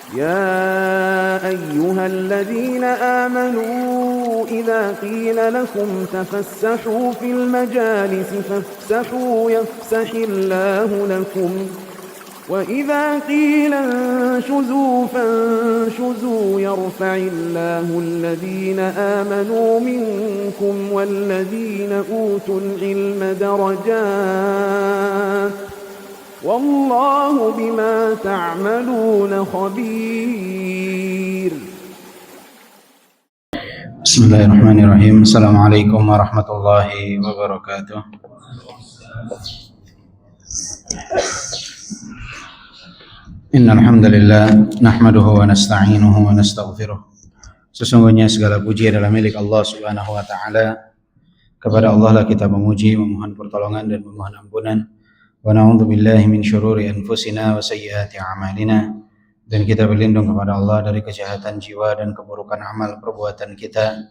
يا أيها الذين آمنوا إذا قيل لكم تفسحوا في المجالس فافسحوا يفسح الله لكم وإذا قيل انشزوا فانشزوا يرفع الله الذين آمنوا منكم والذين أوتوا العلم درجات والله بما تعملون خبير. بسم الله الرحمن الرحيم. السلام عليكم ورحمة الله وبركاته. إن الحمد لله نحمده ونستعينه ونستغفره. Sesungguhnya segala puji adalah milik Allah Subhanahu wa taala. Kepada Allah lah kita memuji, memohon pertolongan dan memohon ampunan. Wa na'udzu billahi min syururi anfusina wa sayyiati a'malina. Dan kita berlindung kepada Allah dari kejahatan jiwa dan keburukan amal perbuatan kita.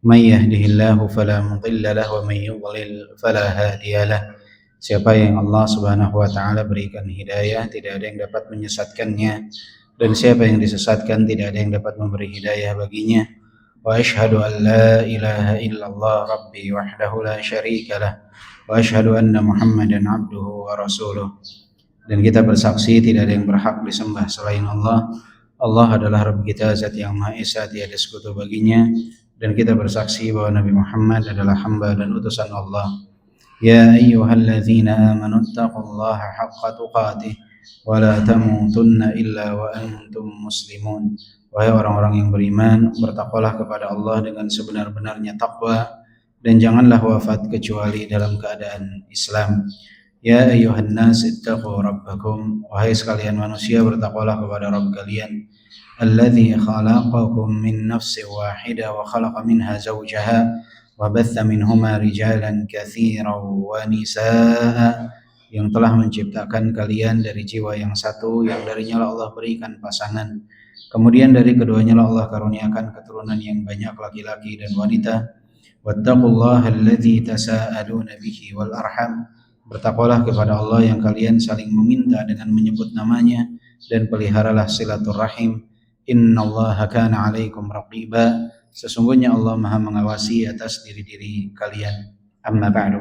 May yahdihillahu fala mudilla lahu wa may yudlil fala hadiyalah. Siapa yang Allah Subhanahu wa taala berikan hidayah, tidak ada yang dapat menyesatkannya, dan siapa yang disesatkan tidak ada yang dapat memberi hidayah baginya. Wa asyhadu an la ilaha illallah rabbi wahdahu la syarikalah wa asyhadu anna Muhammadan abduhu wa rasuluh. Dan kita bersaksi tidak ada yang berhak disembah selain Allah. Allah adalah Rabb kita, zat yang Maha Esa, tiada sekutu baginya. Dan kita bersaksi bahwa Nabi Muhammad adalah hamba dan utusan Allah. Ya ayyuhalladzina amanu taqullaha haqqa tuqatih wa la tamutunna illa wa antum muslimun. Wahai orang-orang yang beriman, bertakwalah kepada Allah dengan sebenar-benarnya takwa dan janganlah wafat kecuali dalam keadaan Islam. Ya ayyuhan nas ittaqu rabbakum. Wahai sekalian manusia, bertakwalah kepada Rabb kalian. Alladzi khalaqakum min nafsin wahidah wa khalaqa minha zawjaha wa batha minhuma rijalan katsiran wa nisaa. Yang telah menciptakan kalian dari jiwa yang satu, yang darinya Allah berikan pasangan. Kemudian dari keduanya Allah karuniakan keturunan yang banyak, laki-laki dan wanita. Wattaqullaha alladzi tasaaluna bihi wal arham. Bertakwalah kepada Allah yang kalian saling meminta dengan menyebut namanya, dan peliharalah silaturahim. Innallaha kana 'alaikum raqiba. Sesungguhnya Allah Maha mengawasi atas diri-diri kalian. Amma ba'du.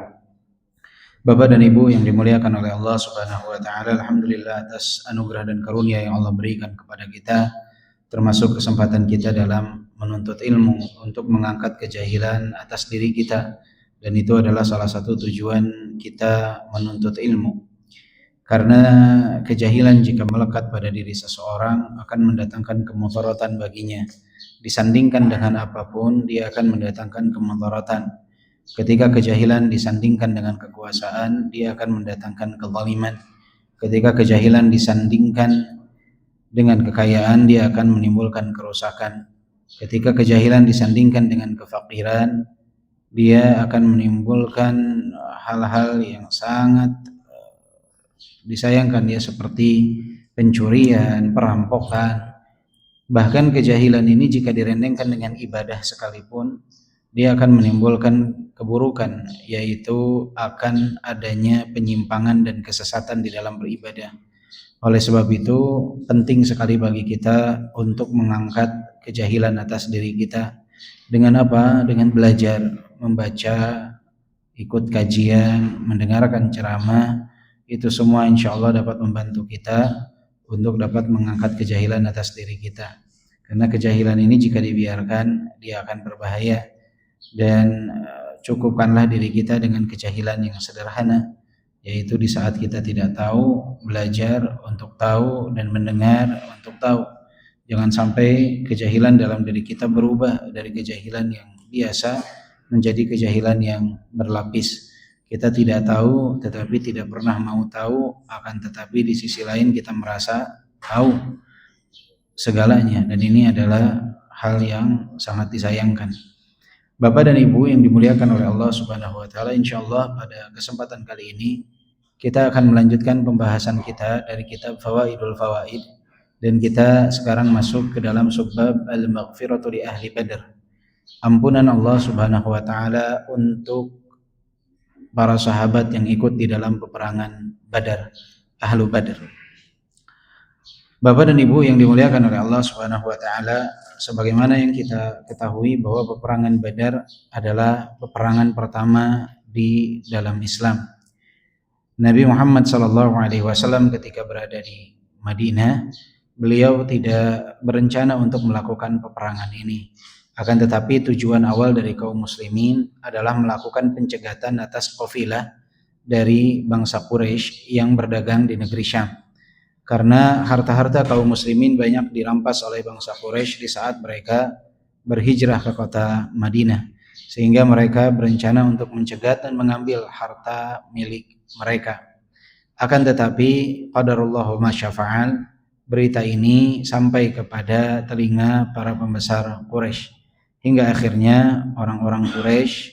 Bapak dan Ibu yang dimuliakan oleh Allah Subhanahu wa taala, alhamdulillah atas anugerah dan karunia yang Allah berikan kepada kita, termasuk kesempatan kita dalam menuntut ilmu untuk mengangkat kejahilan atas diri kita. Dan itu adalah salah satu tujuan kita menuntut ilmu. Karena kejahilan jika melekat pada diri seseorang akan mendatangkan kemudaratan baginya. Disandingkan dengan apapun, dia akan mendatangkan kemudaratan. Ketika kejahilan disandingkan dengan kekuasaan, dia akan mendatangkan kezaliman. Ketika kejahilan disandingkan dengan kekayaan, dia akan menimbulkan kerusakan. Ketika kejahilan disandingkan dengan kefakiran, dia akan menimbulkan hal-hal yang sangat disayangkan, ya, seperti pencurian, perampokan. Bahkan kejahilan ini jika direndengkan dengan ibadah sekalipun, dia akan menimbulkan keburukan, yaitu akan adanya penyimpangan dan kesesatan di dalam beribadah. Oleh sebab itu penting sekali bagi kita untuk mengangkat kejahilan atas diri kita. Dengan apa? Dengan belajar, membaca, ikut kajian, mendengarkan ceramah. Itu semua insya Allah dapat membantu kita untuk dapat mengangkat kejahilan atas diri kita. Karena kejahilan ini jika dibiarkan, dia akan berbahaya. Dan cukupkanlah diri kita dengan kejahilan yang sederhana, yaitu di saat kita tidak tahu, belajar untuk tahu, dan mendengar untuk tahu. Jangan sampai kejahilan dalam diri kita berubah dari kejahilan yang biasa menjadi kejahilan yang berlapis. Kita tidak tahu tetapi tidak pernah mau tahu, akan tetapi di sisi lain kita merasa tahu segalanya, dan ini adalah hal yang sangat disayangkan. Bapak dan Ibu yang dimuliakan oleh Allah Subhanahu wa taala, insyaallah pada kesempatan kali ini kita akan melanjutkan pembahasan kita dari kitab Fawaidul Fawaid, dan kita sekarang masuk ke dalam subbab al-maghfiratu li ahli Badr. Ampunan Allah Subhanahu wa taala untuk para sahabat yang ikut di dalam peperangan Badar, Ahlu Badr. Bapak dan Ibu yang dimuliakan oleh Allah Subhanahu wa taala, sebagaimana yang kita ketahui bahwa peperangan Badar adalah peperangan pertama di dalam Islam. Nabi Muhammad SAW ketika berada di Madinah, beliau tidak berencana untuk melakukan peperangan ini. Akan tetapi tujuan awal dari kaum muslimin adalah melakukan pencegatan atas kafilah dari bangsa Quraisy yang berdagang di negeri Syam. Karena harta-harta kaum muslimin banyak dirampas oleh bangsa Quraisy di saat mereka berhijrah ke kota Madinah, sehingga mereka berencana untuk mencegat dan mengambil harta milik mereka. Akan tetapi qadarullahu ma syafa'al, berita ini sampai kepada telinga para pembesar Quraisy, hingga akhirnya orang-orang Quraisy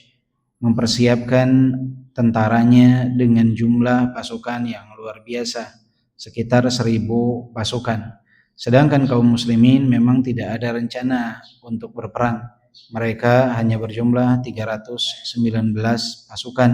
mempersiapkan tentaranya dengan jumlah pasukan yang luar biasa, sekitar 1.000 pasukan. Sedangkan kaum muslimin memang tidak ada rencana untuk berperang. Mereka hanya berjumlah 319 pasukan,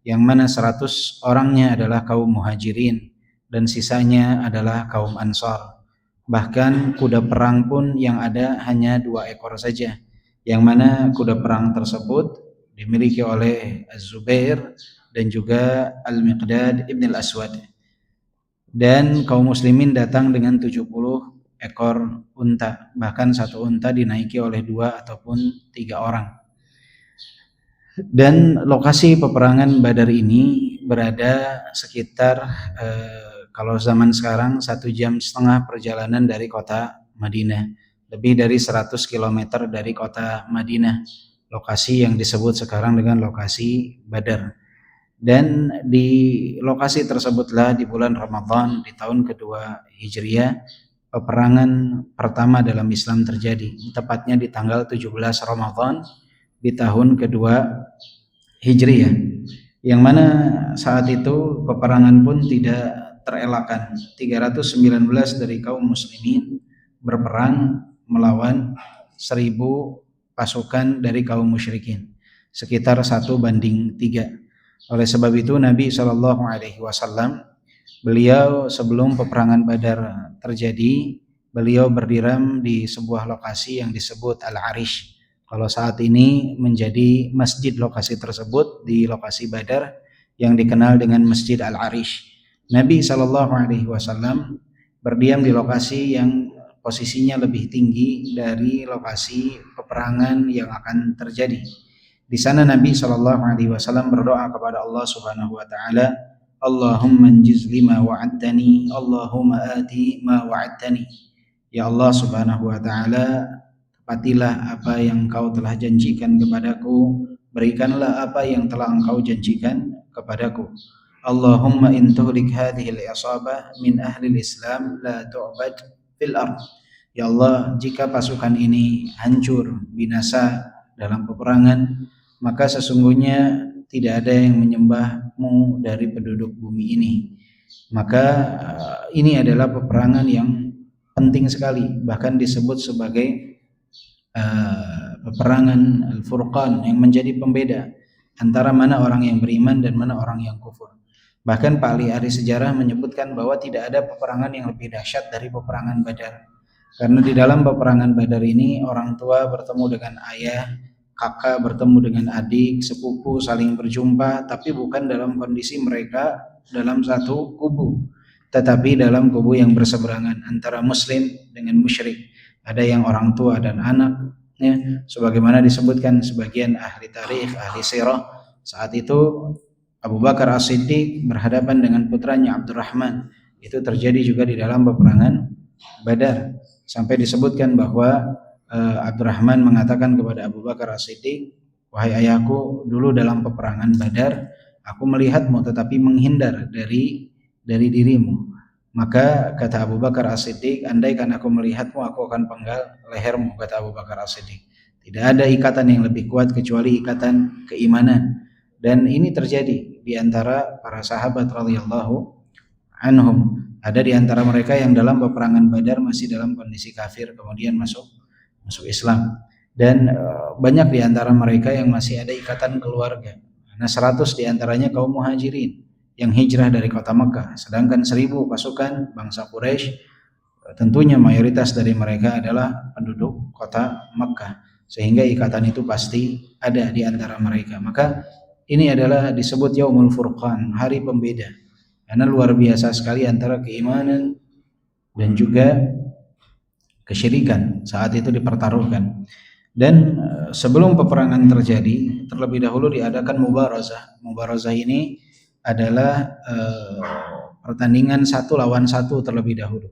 yang mana 100 orangnya adalah kaum muhajirin dan sisanya adalah kaum ansar. Bahkan kuda perang pun yang ada hanya 2 ekor saja, yang mana kuda perang tersebut dimiliki oleh Az-Zubair dan juga Al-Miqdad ibn al-Aswad. Dan kaum muslimin datang dengan 70 ekor unta, bahkan satu unta dinaiki oleh 2 ataupun 3 orang. Dan lokasi peperangan Badar ini berada sekitar kalau zaman sekarang 1,5 jam perjalanan dari kota Madinah, lebih dari 100 km dari kota Madinah, lokasi yang disebut sekarang dengan lokasi Badar. Dan di lokasi tersebutlah di bulan Ramadan di tahun kedua Hijriah peperangan pertama dalam Islam terjadi, tepatnya di tanggal 17 Ramadan di tahun kedua Hijriah, yang mana saat itu peperangan pun tidak terelakkan. 319 dari kaum muslimin berperang melawan 1.000 pasukan dari kaum musyrikin, sekitar 1:3. Oleh sebab itu Nabi SAW, beliau sebelum peperangan Badar terjadi, beliau berdiam di sebuah lokasi yang disebut Al-Arish. Kalau saat ini menjadi masjid lokasi tersebut di lokasi Badar yang dikenal dengan Masjid Al-Arish. Nabi SAW berdiam di lokasi yang posisinya lebih tinggi dari lokasi peperangan yang akan terjadi. Di sana Nabi SAW berdoa kepada Allah Subhanahu wa taala, Allahumma anjiz lima wa'adtani, Allahumma ati ma wa'adtani. Ya Allah Subhanahu wa taala, tepatilah apa yang Engkau telah janjikan kepadaku, berikanlah apa yang telah Engkau janjikan kepadaku. Allahumma in tuhlik hadhihi al-isabah min ahli al-Islam la tu'bad fil ard. Ya Allah, jika pasukan ini hancur, binasa dalam peperangan, maka sesungguhnya tidak ada yang menyembahmu dari penduduk bumi ini. Maka ini adalah peperangan yang penting sekali, bahkan disebut sebagai peperangan Al-Furqan, yang menjadi pembeda antara mana orang yang beriman dan mana orang yang kufur. Bahkan Pak ahli sejarah menyebutkan bahwa tidak ada peperangan yang lebih dahsyat dari peperangan Badar. Karena di dalam peperangan Badar ini orang tua bertemu dengan ayah, kakak bertemu dengan adik, sepupu saling berjumpa, tapi bukan dalam kondisi mereka dalam satu kubu, tetapi dalam kubu yang berseberangan antara muslim dengan musyrik. Ada yang orang tua dan anaknya, sebagaimana disebutkan sebagian ahli tarikh, ahli sirah. Saat itu Abu Bakar As-Siddiq berhadapan dengan putranya Abdurrahman. Itu terjadi juga di dalam peperangan Badar. Sampai disebutkan bahwa Abdurrahman mengatakan kepada Abu Bakar As-Siddiq, wahai ayahku, dulu dalam peperangan Badar aku melihatmu tetapi menghindar dari dirimu. Maka kata Abu Bakar As-Siddiq, andaikan aku melihatmu aku akan penggal lehermu, kata Abu Bakar As-Siddiq. Tidak ada ikatan yang lebih kuat kecuali ikatan keimanan. Dan ini terjadi di antara para sahabat radhiyallahu anhum. Ada di antara mereka yang dalam peperangan Badar masih dalam kondisi kafir, kemudian masuk Islam. Dan banyak di antara mereka yang masih ada ikatan keluarga. Nah, 100 di antaranya kaum muhajirin yang hijrah dari kota Mekah. Sedangkan 1.000 pasukan bangsa Quraisy tentunya mayoritas dari mereka adalah penduduk kota Makkah, sehingga ikatan itu pasti ada di antara mereka. Maka ini adalah disebut Yaumul Furqan, hari pembeda, karena luar biasa sekali antara keimanan dan juga kesyirikan saat itu dipertaruhkan. Dan sebelum peperangan terjadi, terlebih dahulu diadakan mubarazah. Mubarazah ini adalah pertandingan 1 lawan 1 terlebih dahulu.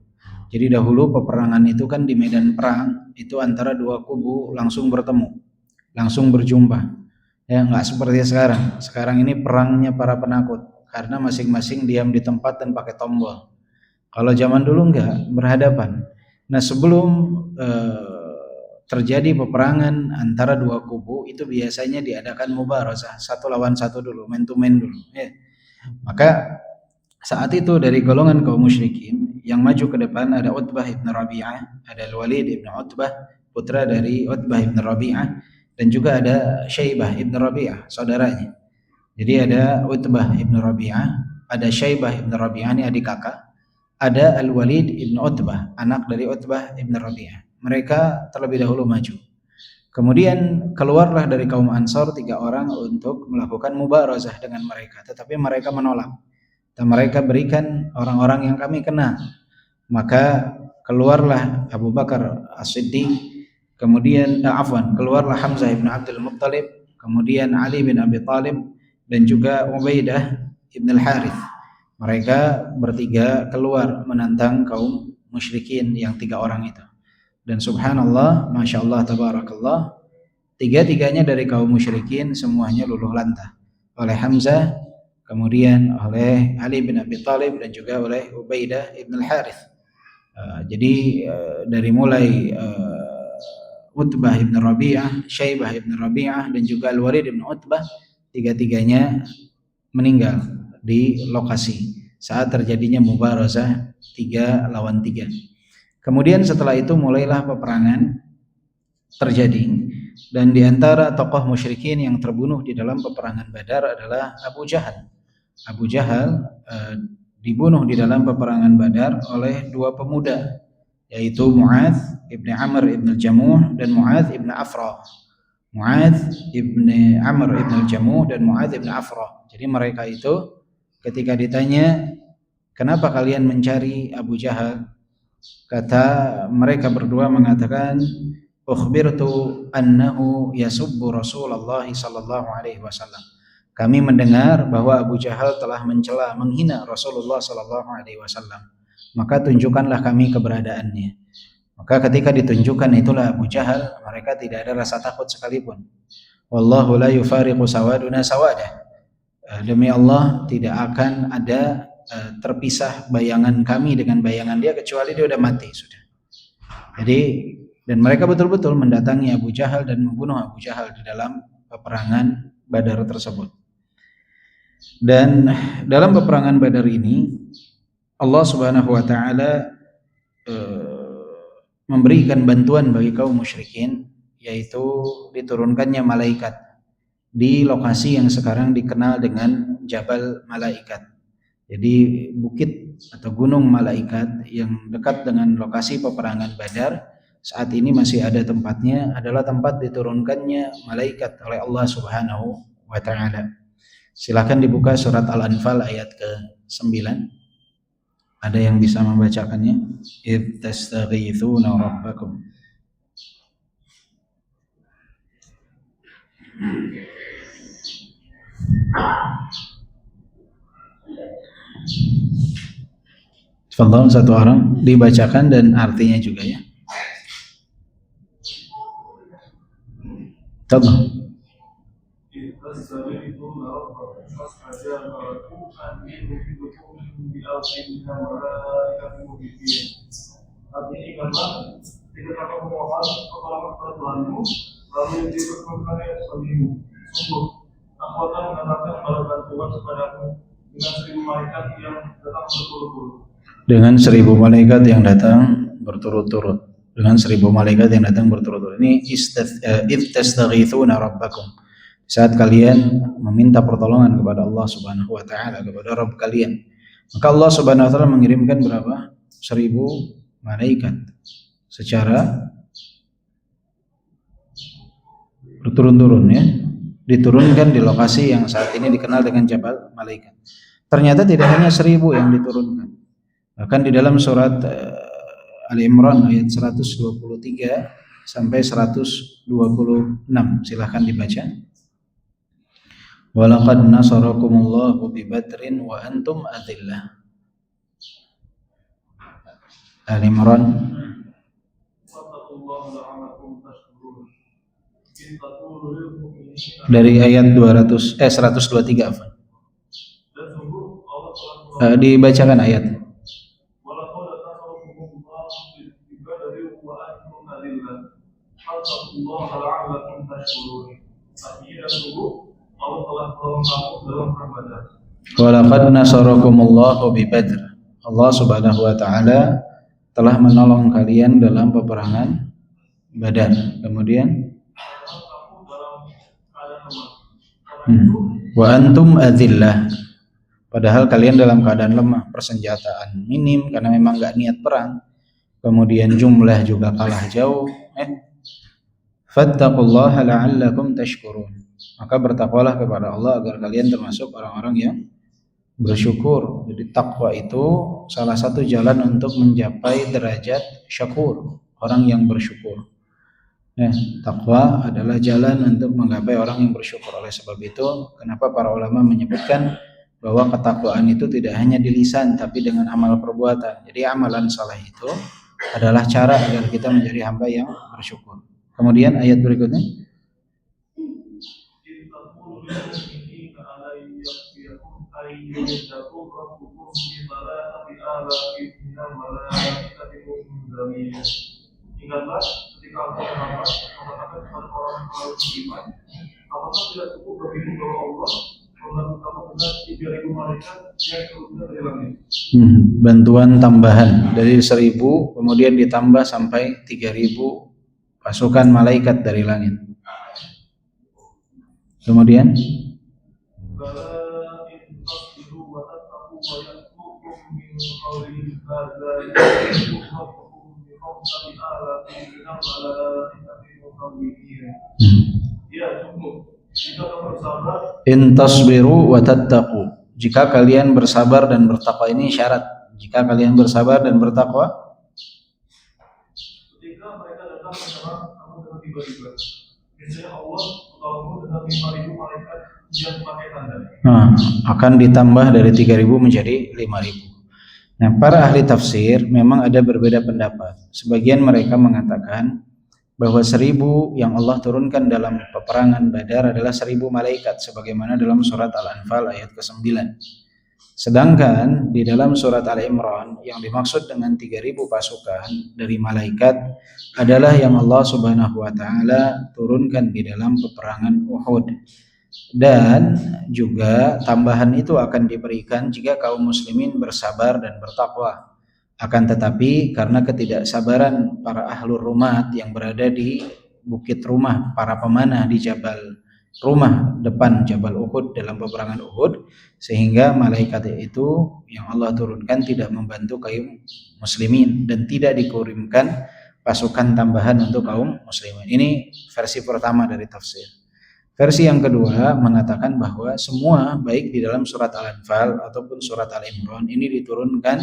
Jadi dahulu peperangan itu kan di medan perang itu antara dua kubu langsung bertemu, langsung berjumpa. Ya, nggak seperti sekarang. Sekarang ini perangnya para penakut karena masing-masing diam di tempat dan pakai tombol. Kalau zaman dulu enggak, berhadapan. Nah, sebelum terjadi peperangan antara dua kubu itu biasanya diadakan mubarazah 1 lawan 1 dulu, man to man dulu. Ya. Maka saat itu dari golongan kaum musyrikin yang maju ke depan ada Utbah ibn Rabi'ah, ada Al-Walid ibn Utbah, putra dari Utbah ibn Rabi'ah, dan juga ada Syaibah ibn Rabi'ah, saudaranya. Jadi ada Utbah ibn Rabi'ah, ada Syaibah ibn Rabi'ah, ini adik kakak, ada Al-Walid ibn Utbah, anak dari Utbah ibn Rabi'ah. Mereka terlebih dahulu maju. Kemudian keluarlah dari kaum Ansar 3 orang untuk melakukan mubarazah dengan mereka, tetapi mereka menolak. Dan mereka berikan orang-orang yang kami kenal. Maka keluarlah Abu Bakar As-Siddiq, kemudian keluarlah Hamzah ibn Abdul Muttalib, kemudian Ali bin Abi Thalib, dan juga Ubaidah ibn Al-Harith. Mereka bertiga keluar menantang kaum musyrikin yang 3 orang itu. Dan subhanallah, masya Allah, tabarakallah, 3-tiganya dari kaum musyrikin semuanya luluh lantah oleh Hamzah, kemudian oleh Ali bin Abi Thalib, dan juga oleh Ubaidah ibn Al-Harith. Jadi dari mulai Utbah ibn Rabi'ah, Syaibah ibn Rabi'ah, dan juga Al-Walid ibn Utbah, 3-tiganya meninggal di lokasi saat terjadinya mubarazah 3 lawan 3. Kemudian setelah itu mulailah peperangan terjadi, dan di antara tokoh musyrikin yang terbunuh di dalam peperangan Badar adalah Abu Jahal. Abu Jahal dibunuh di dalam peperangan Badar oleh 2 pemuda, yaitu Mu'adz ibn Amr ibn al-Jamuh dan Mu'adz ibn Afra. Mu'adz ibn Amr ibn al-Jamuh dan Mu'adz ibn Afra. Jadi mereka itu ketika ditanya, kenapa kalian mencari Abu Jahal? Kata mereka berdua mengatakan, ukhbirtu annahu yasubbu Rasulullah sallallahu alaihi wasallam. Kami mendengar bahwa Abu Jahal telah mencela, menghina Rasulullah sallallahu alaihi wasallam. Maka tunjukkanlah kami keberadaannya. Maka ketika ditunjukkan itulah Abu Jahal, mereka tidak ada rasa takut sekalipun. Wallahu la yufariqu sawaduna sawadah. Demi Allah tidak akan ada terpisah bayangan kami dengan bayangan dia kecuali dia udah mati sudah. Jadi, dan mereka betul-betul mendatangi Abu Jahal dan membunuh Abu Jahal di dalam peperangan Badar tersebut. Dan dalam peperangan Badar ini Allah Subhanahu wa taala memberikan bantuan bagi kaum musyrikin, yaitu diturunkannya malaikat di lokasi yang sekarang dikenal dengan Jabal Malaikat. Jadi bukit atau gunung malaikat yang dekat dengan lokasi peperangan Badar saat ini masih ada tempatnya, adalah tempat diturunkannya malaikat oleh Allah Subhanahu wa taala. Silakan dibuka surat Al-Anfal ayat ke-9. Ada yang bisa membacakannya? Idz tastaghitsuna rabbakum. Tafadhal, satu orang dibacakan dan artinya juga ya. Tafadhal. Aku akan mengatakan balasan Tuhan kepadamu dengan 1000 malaikat yang datang berturut-turut. Dengan 1000 malaikat yang datang berturut-turut. Ini idz tastaghitsuna rabbakum. Saat kalian meminta pertolongan kepada Allah Subhanahu wa taala, kepada Rabb kalian. Maka Allah Subhanahu wa taala mengirimkan berapa? 1000 malaikat secara berturun-turun ya, diturunkan di lokasi yang saat ini dikenal dengan Jabal Malaikat. Ternyata tidak hanya 1000 yang diturunkan. Bahkan di dalam surat Ali Imran ayat 123 sampai 126, silahkan dibaca. Walaqad nasarakumullahu bi Badrin wa antum adillah. Ali Imran dari ayat 123 apa? Dibacakan ayat. Walaqad nasarakumullahu bi Badr. Allah Subhanahu wa taala telah menolong kalian dalam peperangan Badar. Kemudian wa antum adzillah. Padahal kalian dalam keadaan lemah, persenjataan minim karena memang enggak niat perang. Kemudian jumlah juga kalah jauh. Fattaqullaha la'allakum tashkurun. Maka bertakwalah kepada Allah agar kalian termasuk orang-orang yang bersyukur. Jadi takwa itu salah satu jalan untuk mencapai derajat syakur, orang yang bersyukur. Takwa adalah jalan untuk menggapai orang yang bersyukur. Oleh sebab itu, kenapa para ulama menyebutkan bahwa ketakwaan itu tidak hanya di lisan tapi dengan amal perbuatan. Jadi amalan saleh itu adalah cara agar kita menjadi hamba yang bersyukur. Kemudian ayat berikutnya. Ingatlah ketika Allah mengatakan kepada orang beriman, apakah tidak cukup berlindung bahwa Allah menentukan dengan 3.000 malaikat yang turunnya dari langit. Bantuan tambahan dari 1.000 kemudian ditambah sampai 3.000 pasukan malaikat dari langit. Kemudian in tasbiru wa tattaqu, jika kalian bersabar dan bertakwa. Ini syarat, jika kalian bersabar dan bertakwa. Ketika mereka datang menyerang kamu dengan tiba-tiba, biasanya Allah bertolong dengan 5.000 malaikat yang pakai tanda. Akan ditambah dari 3.000 menjadi 5.000. Nah, para ahli tafsir memang ada berbeda pendapat. Sebagian mereka mengatakan bahwa 1.000 yang Allah turunkan dalam peperangan Badar adalah 1.000 malaikat sebagaimana dalam surat Al-Anfal ayat ke-9. Sedangkan di dalam surat Al-Imran yang dimaksud dengan 3.000 pasukan dari malaikat adalah yang Allah Subhanahu wa taala turunkan di dalam peperangan Uhud. Dan juga tambahan itu akan diberikan jika kaum muslimin bersabar dan bertakwa. Akan tetapi karena ketidaksabaran para ahlur rumat yang berada di bukit rumah para pemanah di Jabal Rumah depan Jabal Uhud dalam peperangan Uhud, sehingga malaikat itu yang Allah turunkan tidak membantu kaum muslimin dan tidak dikirimkan pasukan tambahan untuk kaum muslimin. Ini versi pertama dari tafsir. Versi yang kedua mengatakan bahwa semua baik di dalam surat Al-Anfal ataupun surat Al-Imran ini diturunkan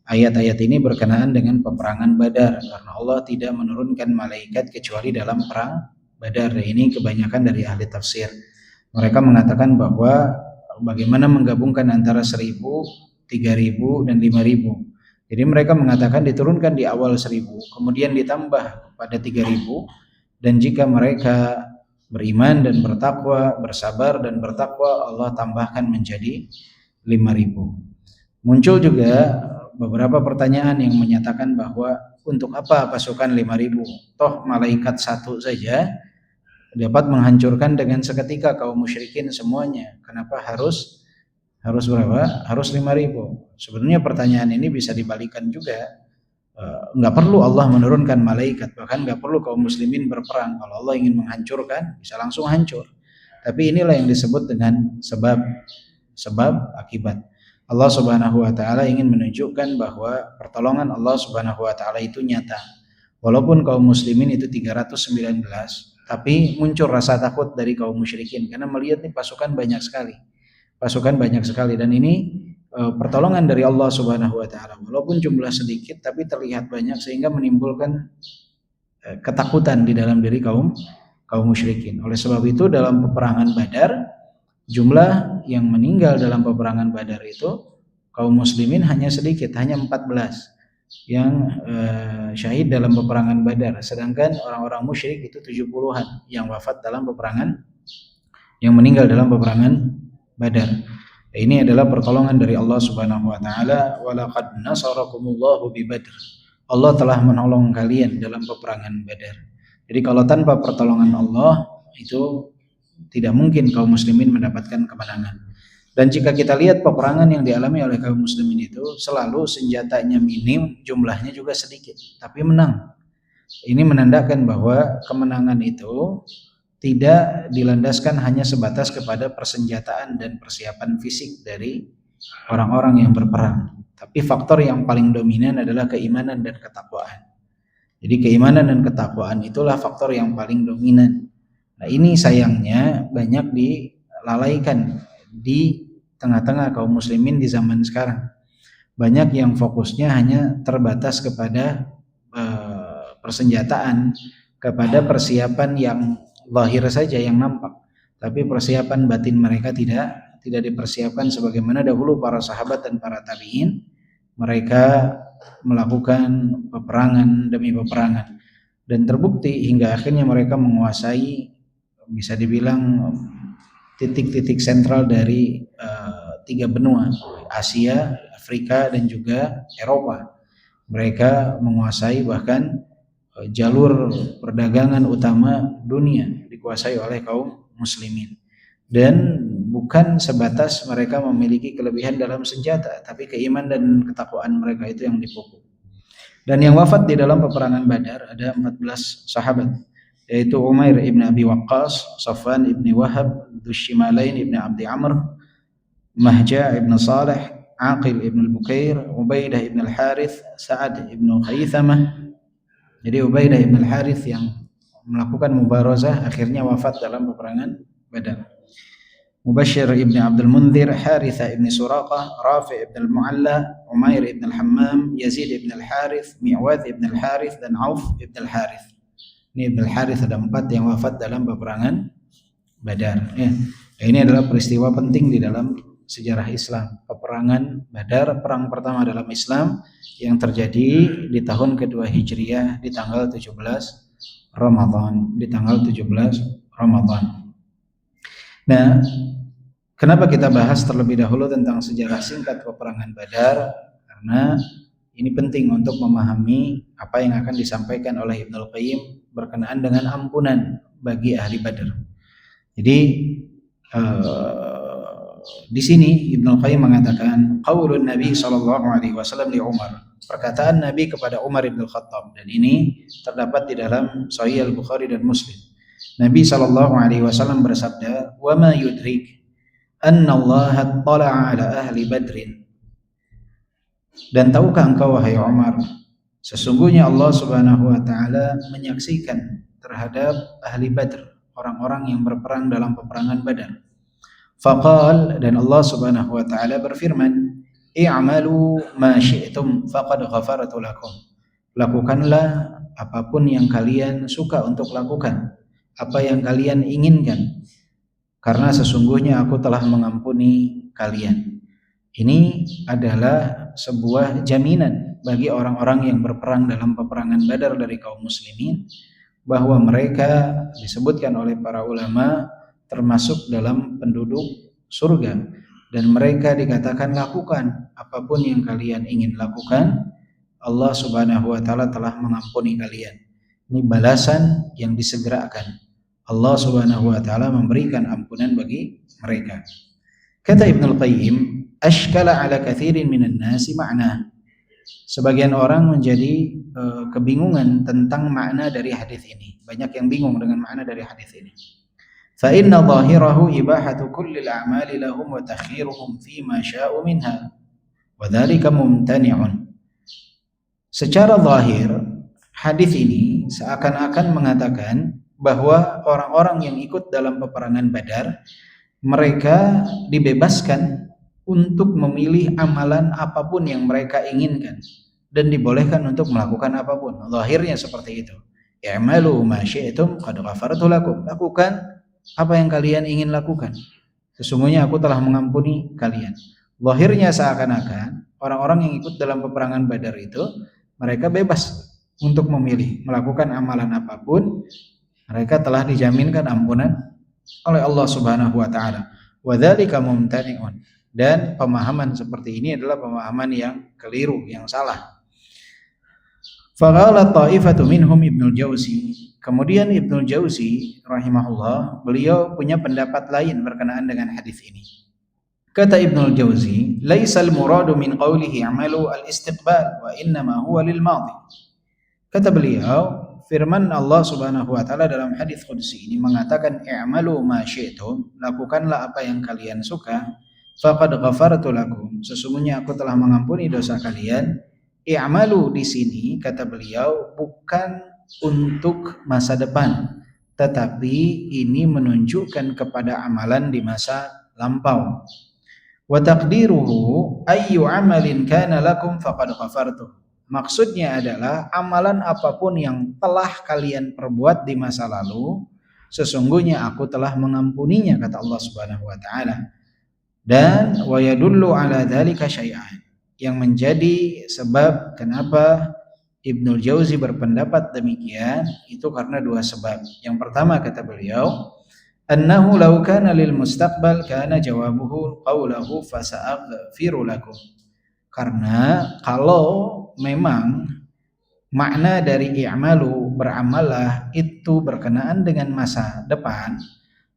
ayat-ayat ini berkenaan dengan peperangan Badar, karena Allah tidak menurunkan malaikat kecuali dalam perang Badar. Ini kebanyakan dari ahli tafsir. Mereka mengatakan bahwa bagaimana menggabungkan antara 1.000, 3.000 dan 5.000. Jadi mereka mengatakan diturunkan di awal 1.000, kemudian ditambah pada 3.000, dan jika mereka beriman dan bertakwa, bersabar dan bertakwa, Allah tambahkan menjadi 5.000. Muncul juga beberapa pertanyaan yang menyatakan bahwa untuk apa pasukan 5.000? Toh malaikat satu saja dapat menghancurkan dengan seketika kaum musyrikin semuanya. Kenapa harus berapa? Harus 5.000. Sebenarnya pertanyaan ini bisa dibalikan juga. Nggak perlu Allah menurunkan malaikat, bahkan nggak perlu kaum muslimin berperang. Kalau Allah ingin menghancurkan, bisa langsung hancur. Tapi inilah yang disebut dengan sebab akibat. Allah Subhanahu wa taala ingin menunjukkan bahwa pertolongan Allah Subhanahu wa taala itu nyata. Walaupun kaum muslimin itu 319, tapi muncul rasa takut dari kaum musyrikin karena melihat nih pasukan banyak sekali. Pasukan banyak sekali, dan ini pertolongan dari Allah Subhanahu wa taala. Walaupun jumlah sedikit tapi terlihat banyak sehingga menimbulkan ketakutan di dalam diri kaum musyrikin. Oleh sebab itu dalam peperangan Badar, jumlah yang meninggal dalam peperangan Badar itu kaum muslimin hanya sedikit, hanya 14 yang syahid dalam peperangan Badar, sedangkan orang-orang musyrik itu 70-an yang wafat dalam peperangan, yang meninggal dalam peperangan Badar. Ini adalah pertolongan dari Allah Subhanahu wa taala. Walaqad nasarakumullahu bi Badr. Allah telah menolong kalian dalam peperangan Badar. Jadi kalau tanpa pertolongan Allah itu tidak mungkin kaum muslimin mendapatkan kemenangan. Dan jika kita lihat peperangan yang dialami oleh kaum muslimin itu selalu senjatanya minim, jumlahnya juga sedikit, tapi menang. Ini menandakan bahwa kemenangan itu tidak dilandaskan hanya sebatas kepada persenjataan dan persiapan fisik dari orang-orang yang berperang, tapi faktor yang paling dominan adalah keimanan dan ketakwaan. Jadi keimanan dan ketakwaan itulah faktor yang paling dominan. Nah, ini sayangnya banyak dilalaikan di tengah-tengah kaum muslimin di zaman sekarang. Banyak yang fokusnya hanya terbatas kepada persenjataan, kepada persiapan yang zahir saja yang nampak, tapi persiapan batin mereka tidak dipersiapkan sebagaimana dahulu para sahabat dan para tabi'in. Mereka melakukan peperangan demi peperangan dan terbukti hingga akhirnya mereka menguasai, bisa dibilang, titik-titik sentral dari 3 benua, Asia, Afrika, dan juga Eropa. Mereka menguasai bahkan jalur perdagangan utama dunia dikuasai oleh kaum muslimin. Dan bukan sebatas mereka memiliki kelebihan dalam senjata, tapi keimanan dan ketakwaan mereka itu yang dipupuk. Dan yang wafat di dalam peperangan Badar ada 14 sahabat, yaitu Umair ibn Abi Waqqas, Safwan ibn Wahab, Dushimalain ibn Abdi Amr, Mahja ibn Salih, Aqil ibn al-Bukair, Ubaidah ibn al-Harith, Sa'ad ibn Khaythamah. Jadi Ubaidah ibn al-Harith yang melakukan mubarazah akhirnya wafat dalam peperangan Badar. Mubashir ibn Abdul Munzir, Haritha ibn Suraqah, Rafi ibn al-Mu'alla, Umair ibn al-Hammam, Yazid ibn al-Harith, Mi'wad ibn al-Harith, dan Auf ibn al-Harith. Ini ibn al-Harith ada 4 yang wafat dalam peperangan Badar. Ini adalah peristiwa penting di dalam sejarah Islam. Peperangan Badar, perang pertama dalam Islam yang terjadi di tahun kedua Hijriah di tanggal 17 Ramadan. Nah, kenapa kita bahas terlebih dahulu tentang sejarah singkat peperangan Badar? Karena ini penting untuk memahami apa yang akan disampaikan oleh Ibnul Qayyim berkenaan dengan ampunan bagi ahli Badar. Jadi di sini Ibnul Qayyim mengatakan qaulun Nabi sallallahu alaihi wasallam li Umar, perkataan Nabi kepada Umar bin Khattab, dan ini terdapat di dalam Sahih Al-Bukhari dan Muslim. Nabi sallallahu alaihi wasallam bersabda, "Wa ma yudrik anna Allah tala'a ala ahli Badrin." Dan tahukah engkau wahai Umar, sesungguhnya Allah Subhanahu wa taala menyaksikan terhadap ahli Badr, orang-orang yang berperang dalam peperangan Badar. Faqal, dan Allah Subhanahu wa taala berfirman, "I'malu ma syi'tum faqad ghafartu lakum." Lakukanlah apapun yang kalian suka untuk lakukan, apa yang kalian inginkan, karena sesungguhnya aku telah mengampuni kalian. Ini adalah sebuah jaminan bagi orang-orang yang berperang dalam peperangan Badar dari kaum muslimin, bahwa mereka disebutkan oleh para ulama termasuk dalam penduduk surga, dan mereka dikatakan lakukan apapun yang kalian ingin lakukan, Allah Subhanahu wa taala telah mengampuni kalian. Ini balasan yang disegerakan. Allah Subhanahu wa taala memberikan ampunan bagi mereka. Kata Ibnul Qayyim, ashkala ala kathirin minan nasi ma'na. Sebagian orang menjadi kebingungan tentang makna dari hadis ini. Banyak yang bingung dengan makna dari hadis ini. fa inna dhahirahu ibahatu kulli al-a'mali lahum wa takhiruhum fi ma sya'u minha wa dzalika mumtani'un. Secara zahir hadis ini seakan-akan mengatakan bahwa orang-orang yang ikut dalam peperangan Badar mereka dibebaskan untuk memilih amalan apapun yang mereka inginkan dan dibolehkan untuk melakukan apapun. Zahirnya seperti itu. I'malu ma syi'tum qad ghafartu lakum. Lakukan apa yang kalian ingin lakukan. Sesungguhnya aku telah mengampuni kalian. Zahirnya seakan-akan orang-orang yang ikut dalam peperangan Badar itu mereka bebas untuk memilih melakukan amalan apapun. Mereka telah dijaminkan ampunan oleh Allah Subhanahu wa taala. Wa dzalika mumtani'un. Dan pemahaman seperti ini adalah pemahaman yang keliru, yang salah. Faqala ta'ifatu minhum Ibnul Jauzi. Kemudian Ibnul Jauzi rahimahullah, beliau punya pendapat lain berkenaan dengan hadis ini. Kata Ibnul Jauzi, "Laisal muradu min qawlihi 'amalu al-istiqbal wa innama huwa lil madhi." Kata beliau, firman Allah Subhanahu wa taala dalam hadis qudsi ini mengatakan i'malu ma syi'tum, lakukanlah apa yang kalian suka, faqad ghafartu lakum, sesungguhnya aku telah mengampuni dosa kalian. I'malu di sini kata beliau bukan untuk masa depan, tetapi ini menunjukkan kepada amalan di masa lampau. Wa taqdiruhu ayyu amalin kana lakum faqad ghafartu. Maksudnya adalah amalan apapun yang telah kalian perbuat di masa lalu, sesungguhnya aku telah mengampuninya, kata Allah Subhanahu wa taala. Dan wa yadullu ala dzalika syai'an, yang menjadi sebab kenapa Ibnul Jauzi berpendapat demikian itu karena dua sebab. Yang pertama kata beliau, annahu law kana lil mustaqbal kana jawabuhu qawluhu fasa'aghfiru lakum. Karena kalau memang makna dari i'malu, beramalah, itu berkenaan dengan masa depan,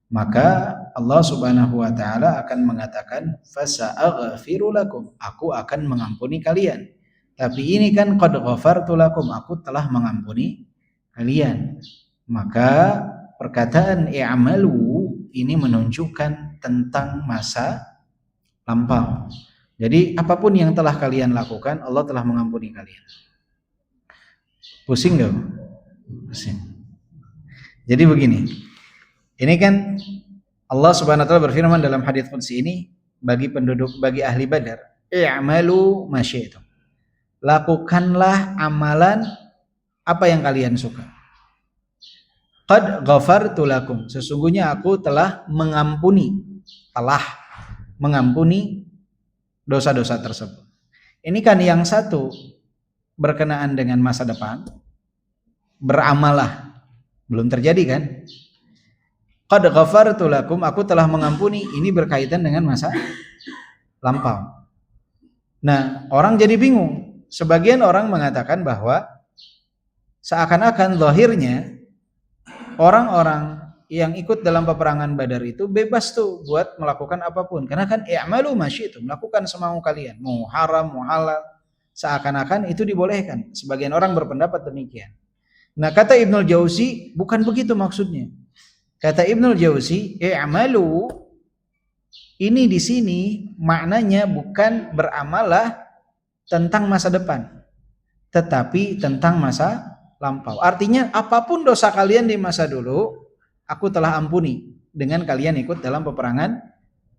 maka Allah Subhanahu wa taala akan mengatakan fasa'aghfiru lakum, aku akan mengampuni kalian. Tapi ini kan qad ghafartu lakum, aku telah mengampuni kalian. Maka perkataan i'malu ini menunjukkan tentang masa lampau. Jadi apapun yang telah kalian lakukan, Allah telah mengampuni kalian. Pusing enggak? Pusing. Jadi begini. Ini kan Allah Subhanahu wa taala berfirman dalam hadis qudsi ini bagi ahli Badar, i'malu ma syi'tum. Lakukanlah amalan apa yang kalian suka. Qad ghafartu lakum, sesungguhnya aku telah mengampuni dosa-dosa tersebut. Ini kan yang satu berkenaan dengan masa depan, beramalah, belum terjadi kan? Qad ghafartu lakum, aku telah mengampuni, ini berkaitan dengan masa lampau. Nah, orang jadi bingung. Sebagian orang mengatakan bahwa seakan-akan zahirnya orang-orang yang ikut dalam peperangan Badar itu bebas tuh buat melakukan apapun. Karena kan i'malu ma syi'tum, melakukan semau kalian, mau haram, mau halal, seakan-akan itu dibolehkan. Sebagian orang berpendapat demikian. Nah, kata Ibnul Jauzi bukan begitu maksudnya. Kata Ibnul Jauzi, i'malu ini di sini maknanya bukan beramalah tentang masa depan, tetapi tentang masa lampau. Artinya apapun dosa kalian di masa dulu, aku telah ampuni dengan kalian ikut dalam peperangan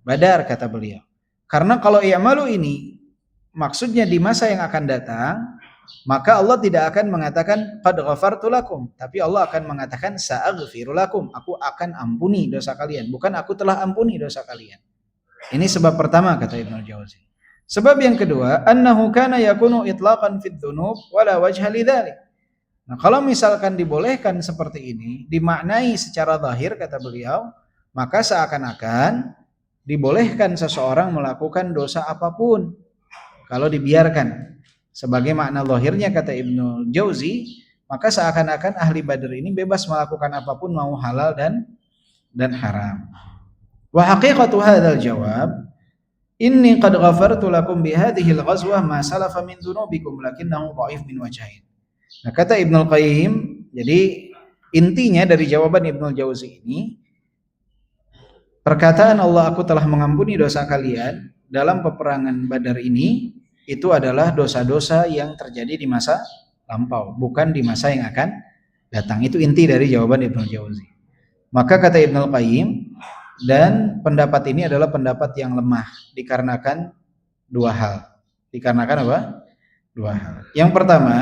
Badar, kata beliau. Karena kalau i'malu ini maksudnya di masa yang akan datang, maka Allah tidak akan mengatakan qad ghafartu lakum, tapi Allah akan mengatakan sa'aghfiru lakum, aku akan ampuni dosa kalian, bukan aku telah ampuni dosa kalian. Ini sebab pertama kata Ibnu Jauzi. Sebab yang kedua, annahu kana yakunu itlaqan fid dzunub wala wajha lidzalik. Nah, kalau misalkan dibolehkan seperti ini, dimaknai secara zahir kata beliau, maka seakan-akan dibolehkan seseorang melakukan dosa apapun kalau dibiarkan. Sebagai makna zahirnya kata Ibnu Jauzi, maka seakan-akan ahli Badar ini bebas melakukan apapun mau halal dan haram. Wa haqiqatu hadzal jawab, inni qad ghafartu lakum bi hadhihi al-ghazwah ma salafa min dhunubikum lakinnahu dha'if min wajhain. Nah, kata Ibnul Qayyim, jadi intinya dari jawaban Ibnul Jauzi ini, perkataan Allah aku telah mengampuni dosa kalian dalam peperangan Badar ini itu adalah dosa-dosa yang terjadi di masa lampau, bukan di masa yang akan datang. Itu inti dari jawaban Ibnu Jauzi. Maka kata Ibnu Qayyim, dan pendapat ini adalah pendapat yang lemah dikarenakan dua hal. Dikarenakan apa? Dua hal. Yang pertama,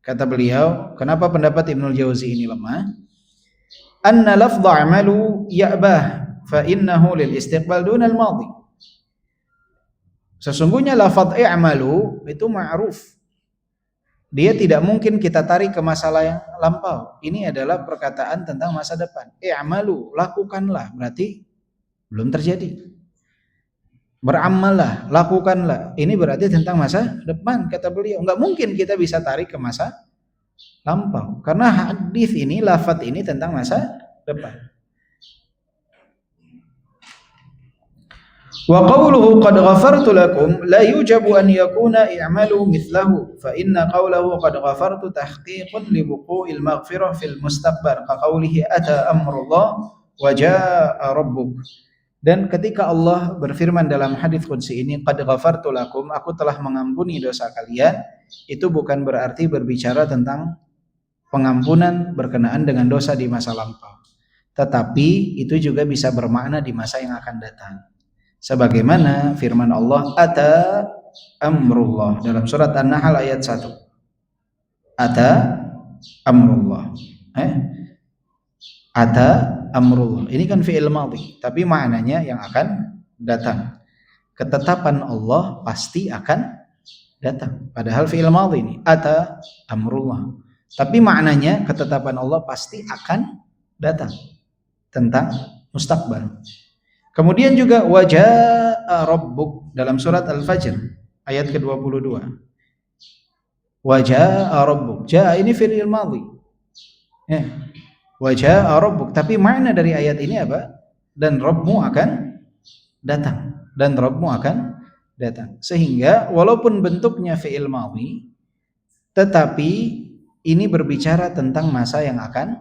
kata beliau, kenapa pendapat Ibnu Jauzi ini lemah? Anna lafdha amalu ya'bah fa innahu lil istiqbal dunal madhi. Sesungguhnya lafadz i'malu itu ma'ruf. Dia tidak mungkin kita tarik ke masa yang lampau. Ini adalah perkataan tentang masa depan. I'malu, lakukanlah, berarti belum terjadi. Beramallah, lakukanlah. Ini berarti tentang masa depan, kata beliau. Enggak mungkin kita bisa tarik ke masa lampau. Karena hadis ini, lafadz ini tentang masa depan. Wa qawluhu qad ghafartu lakum la yujabu an yakuna i'malu mithlahu fa inna qawlahu qad ghafartu tahqiqun li wuqu'il maghfirah fil mustaqbal ka qawlihi ata amrullah wa jaa rabbuk. Dan ketika Allah berfirman dalam hadis qudsi ini qad ghafartu lakum, aku telah mengampuni dosa kalian, itu bukan berarti berbicara tentang pengampunan berkenaan dengan dosa di masa lampau, tetapi itu juga bisa bermakna di masa yang akan datang. Sebagaimana firman Allah ata amrullah dalam surat An-Nahl ayat 1. Ata amrullah. Ata amrullah. Ini kan fi'il madhi, tapi maknanya yang akan datang. Ketetapan Allah pasti akan datang. Padahal fi'il madhi ini ata amrullah. Tapi maknanya ketetapan Allah pasti akan datang. Tentang mustaqbal. Kemudian juga wajaa rabbuk dalam surat Al-Fajr ayat ke-22. Wajaa rabbuk. Jaa ini fi'il madhi. Wajaa rabbuk, tapi makna dari ayat ini apa? Dan Rabbmu akan datang. Dan Rabbmu akan datang. Sehingga walaupun bentuknya fi'il madhi, tetapi ini berbicara tentang masa yang akan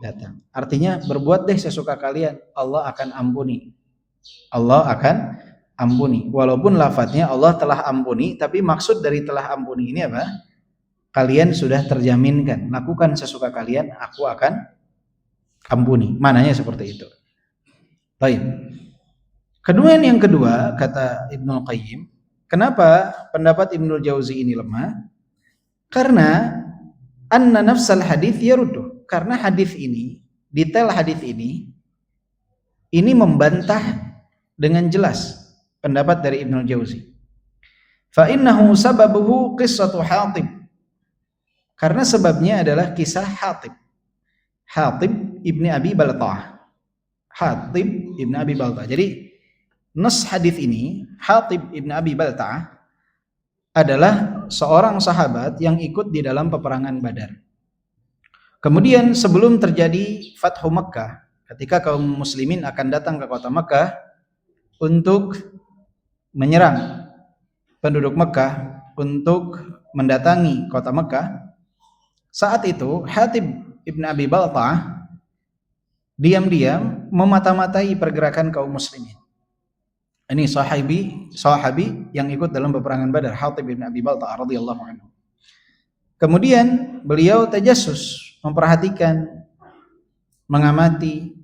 datang. Artinya berbuat deh sesuka kalian, Allah akan ampuni. Allah akan ampuni. Walaupun lafadznya Allah telah ampuni, tapi maksud dari telah ampuni ini apa? Kalian sudah terjaminkan, lakukan sesuka kalian, aku akan ampuni. Mananya seperti itu. Baik. Kemudian yang kedua, kata Ibnu Qayyim, kenapa pendapat Ibnu Jauzi ini lemah? Karena anna nafsal hadits yaruddu. Karena hadis ini, detail hadis ini membantah dengan jelas pendapat dari Ibnu Jauzi. Fa innahu sababuhu qissatu Hatib. Karena sebabnya adalah kisah Hatib. Hatib ibni Abi Balta'ah. Hatib ibni Abi Balta'ah. Jadi nas hadis ini, Hatib ibni Abi Balta'ah adalah seorang sahabat yang ikut di dalam peperangan Badar. Kemudian sebelum terjadi Fathu Makkah, ketika kaum muslimin akan datang ke kota Makkah untuk menyerang penduduk Makkah, untuk mendatangi kota Makkah, saat itu Hatib ibn Abi Balta'ah diam-diam memata-matai pergerakan kaum muslimin. Ini sahabi yang ikut dalam peperangan Badar, Hatib ibn Abi Balta'ah radhiyallahu anhu. Kemudian beliau tajassus, memperhatikan, mengamati,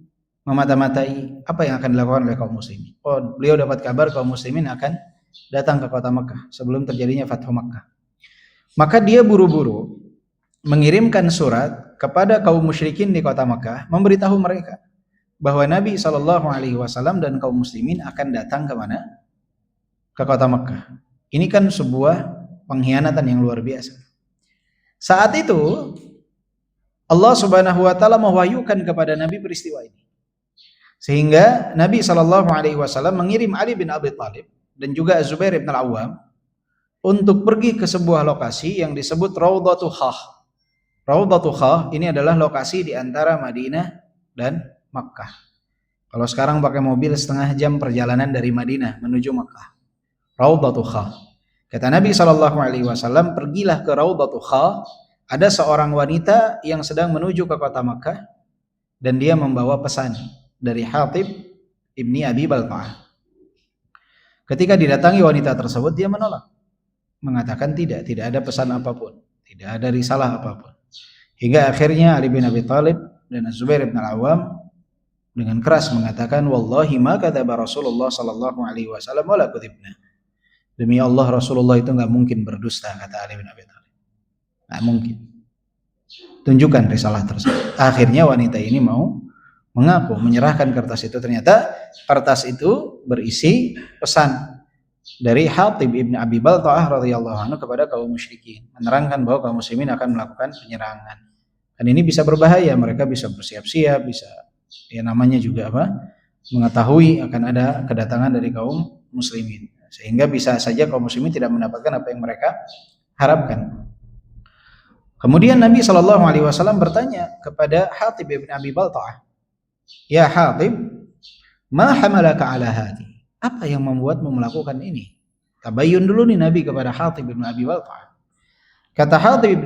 memata-matai apa yang akan dilakukan oleh kaum muslimin. Oh, beliau dapat kabar kaum muslimin akan datang ke kota Makkah sebelum terjadinya Fathu Makkah. Maka dia buru-buru mengirimkan surat kepada kaum musyrikin di kota Makkah, memberitahu mereka bahwa Nabi SAW dan kaum muslimin akan datang ke mana? Ke kota Makkah. Ini kan sebuah pengkhianatan yang luar biasa. Saat itu Allah Subhanahu wa taala mewahyukan kepada Nabi peristiwa ini. Sehingga Nabi SAW mengirim Ali bin Abi Thalib dan juga Zubair bin Al-Awwam untuk pergi ke sebuah lokasi yang disebut Raudhatu Khah. Raudhatu Khah ini adalah lokasi di antara Madinah dan Makkah. Kalau sekarang pakai mobil setengah jam perjalanan dari Madinah menuju Makkah. Raudhatu Khah. Kata Nabi SAW, pergilah ke Raudhatu Khah. Ada seorang wanita yang sedang menuju ke kota Makkah dan dia membawa pesan dari Hatib ibni Abi Balta'ah. Ketika didatangi wanita tersebut, dia menolak, mengatakan tidak ada pesan apapun, tidak ada risalah apapun. Hingga akhirnya Ali bin Abi Thalib dan Az-Zubair bin Al-Awwam dengan keras mengatakan, wallahi ma kadzaba Rasulullah sallallahu alaihi wasallam wala kudzibna. Demi Allah, Rasulullah itu enggak mungkin berdusta, kata Ali bin Abi Thalib. Enggak mungkin. Tunjukkan risalah tersebut. Akhirnya wanita ini mau mengaku, menyerahkan kertas itu. Ternyata kertas itu berisi pesan dari Hatib ibn Abi Balta'ah radhiyallahu anhu kepada kaum musyrikin, menerangkan bahwa kaum muslimin akan melakukan penyerangan. Dan ini bisa berbahaya, mereka bisa bersiap-siap, bisa ya namanya juga apa? Mengetahui akan ada kedatangan dari kaum muslimin. Sehingga bisa saja kaum muslimin tidak mendapatkan apa yang mereka harapkan. Kemudian Nabi SAW bertanya kepada Hatib ibn Abi Balta'ah, ya Hatib, ma hamalaka ala hadi? Apa yang membuatmu melakukan ini? Tabayyun dulu nih Nabi kepada Hatib ibn Abi Balta'ah. Kata Hatib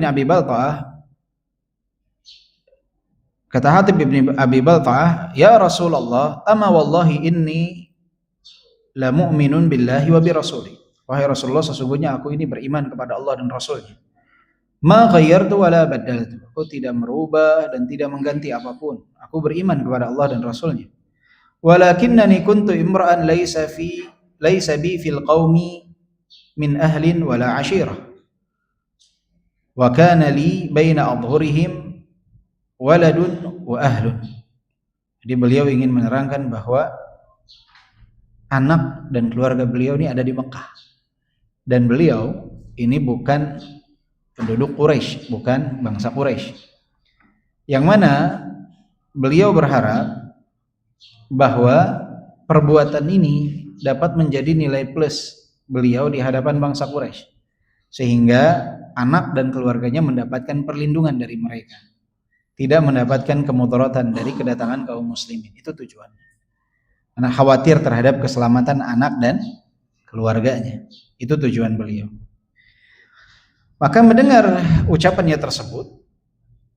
ibn Abi Balta'ah, ya Rasulullah, ama wallahi inni la mu'minun billahi wa bi rasuli. Wahai Rasulullah, sesungguhnya aku ini beriman kepada Allah dan Rasulnya. Ma ghayyartu wa la badaltu. Aku tidak merubah dan tidak mengganti apapun. Aku beriman kepada Allah dan Rasulnya. Walakinnani kuntu imra'an laysa bi fil qaumi min ahlin wala ashirah. Wa kana li baina adhurihim waladun wa ahlun. Jadi beliau ingin menerangkan bahwa anak dan keluarga beliau ini ada di Mekah. Dan beliau ini bukan penduduk Quraisy, bukan bangsa Quraisy. Yang mana beliau berharap bahwa perbuatan ini dapat menjadi nilai plus beliau di hadapan bangsa Quraisy, sehingga anak dan keluarganya mendapatkan perlindungan dari mereka, tidak mendapatkan kemudaratan dari kedatangan kaum muslimin. Itu tujuannya, karena khawatir terhadap keselamatan anak dan keluarganya. Itu tujuan beliau. Maka mendengar ucapannya tersebut,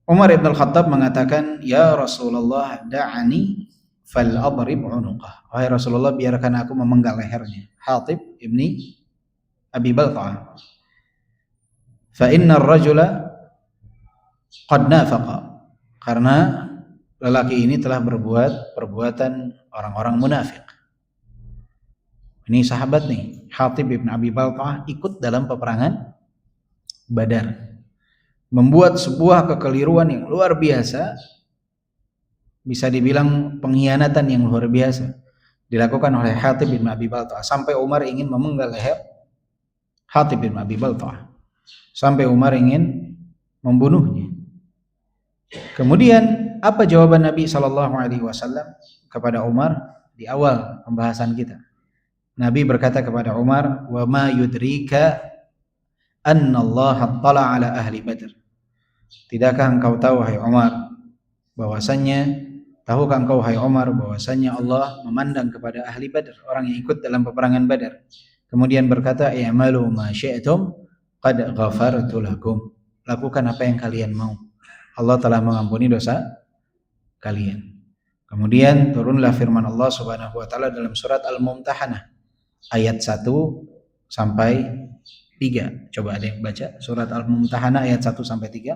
Umar ibn al-Khattab mengatakan, ya Rasulullah, da'ani fal adrib unuqah. Wahai Rasulullah, biarkan aku memenggal lehernya Hatib ibni Abi Balta'ah. Fa inna ar-rajula qad nafaqa. Karena lelaki ini telah berbuat perbuatan orang-orang munafik. Ini sahabat nih, Hatib ibn Abi Balta'ah ikut dalam peperangan Badar, membuat sebuah kekeliruan yang luar biasa, bisa dibilang pengkhianatan yang luar biasa dilakukan oleh Hatib bin Abi Balta'ah, sampai Umar ingin memenggal leher Hatib bin Abi Balta'ah, sampai Umar ingin membunuhnya. Kemudian apa jawaban Nabi SAW kepada Umar di awal pembahasan kita? Nabi berkata kepada Umar, wa ma yudrika anna Allah attala ala ahli Badr. Tidakkah engkau tahu, hai Umar, tahukah engkau, hai Umar, bahwasanya Allah memandang kepada ahli Badr, orang yang ikut dalam peperangan Badar. Kemudian berkata, i'malu ma syi'tum qad ghafartu lakum. Lakukan apa yang kalian mau, Allah telah mengampuni dosa kalian. Kemudian turunlah firman Allah Subhanahu wa taala dalam surat Al-Mumtahanah ayat 1 sampai 3. Coba ada yang baca surat Al-Mumtahanah ayat 1 sampai 3.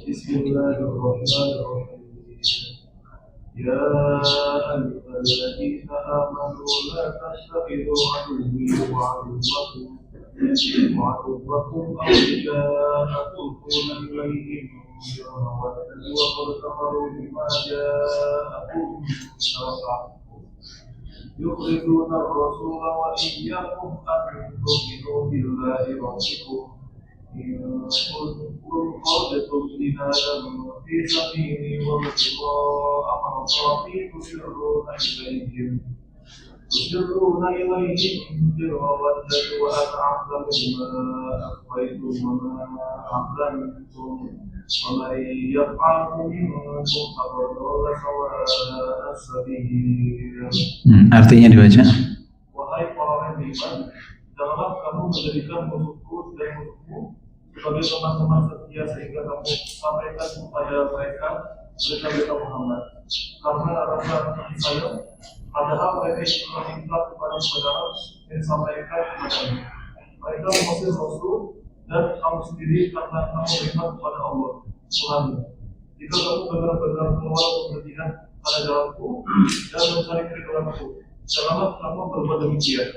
Bismillahirrahmanirrahim. Ya ayyuhalladzina amanu la tattakhidhu aduwwi wa aduwwakum awliya'a tulquna ilayhim bil-mawaddati wa qad kafaru bima ja'akum yukhrijuna ar-rasula wa iyyakum an tu'minu billahi rabbikum in kuntum qadtum jihadam fi sabili wa ibtigha'a marḍati tusirruna ilayhim يسرون إليهم بالمودة وأنا أعلم بما أخفيتم وما أعلنتم ومن يفعله منكم فقد ضل سواء السبيل. Artinya dibaca. Wahai orang beriman, janganlah kamu menjadikan musuhku dan musuhmu sebagai teman-teman setia sehingga kamu sampaikan kepada mereka berita Muhammad. Karena rasa kasih sayang, padahal mereka telah minta kepada saudara dan sampaikan kepadanya. Mereka mengusir Rasul dan kamu sendiri karena kamu beriman kepada Allah Tuhan. Jika kamu benar-benar keluar berjihad pada jalanku dan mencari keriduanku, janganlah kamu berbuat demikian.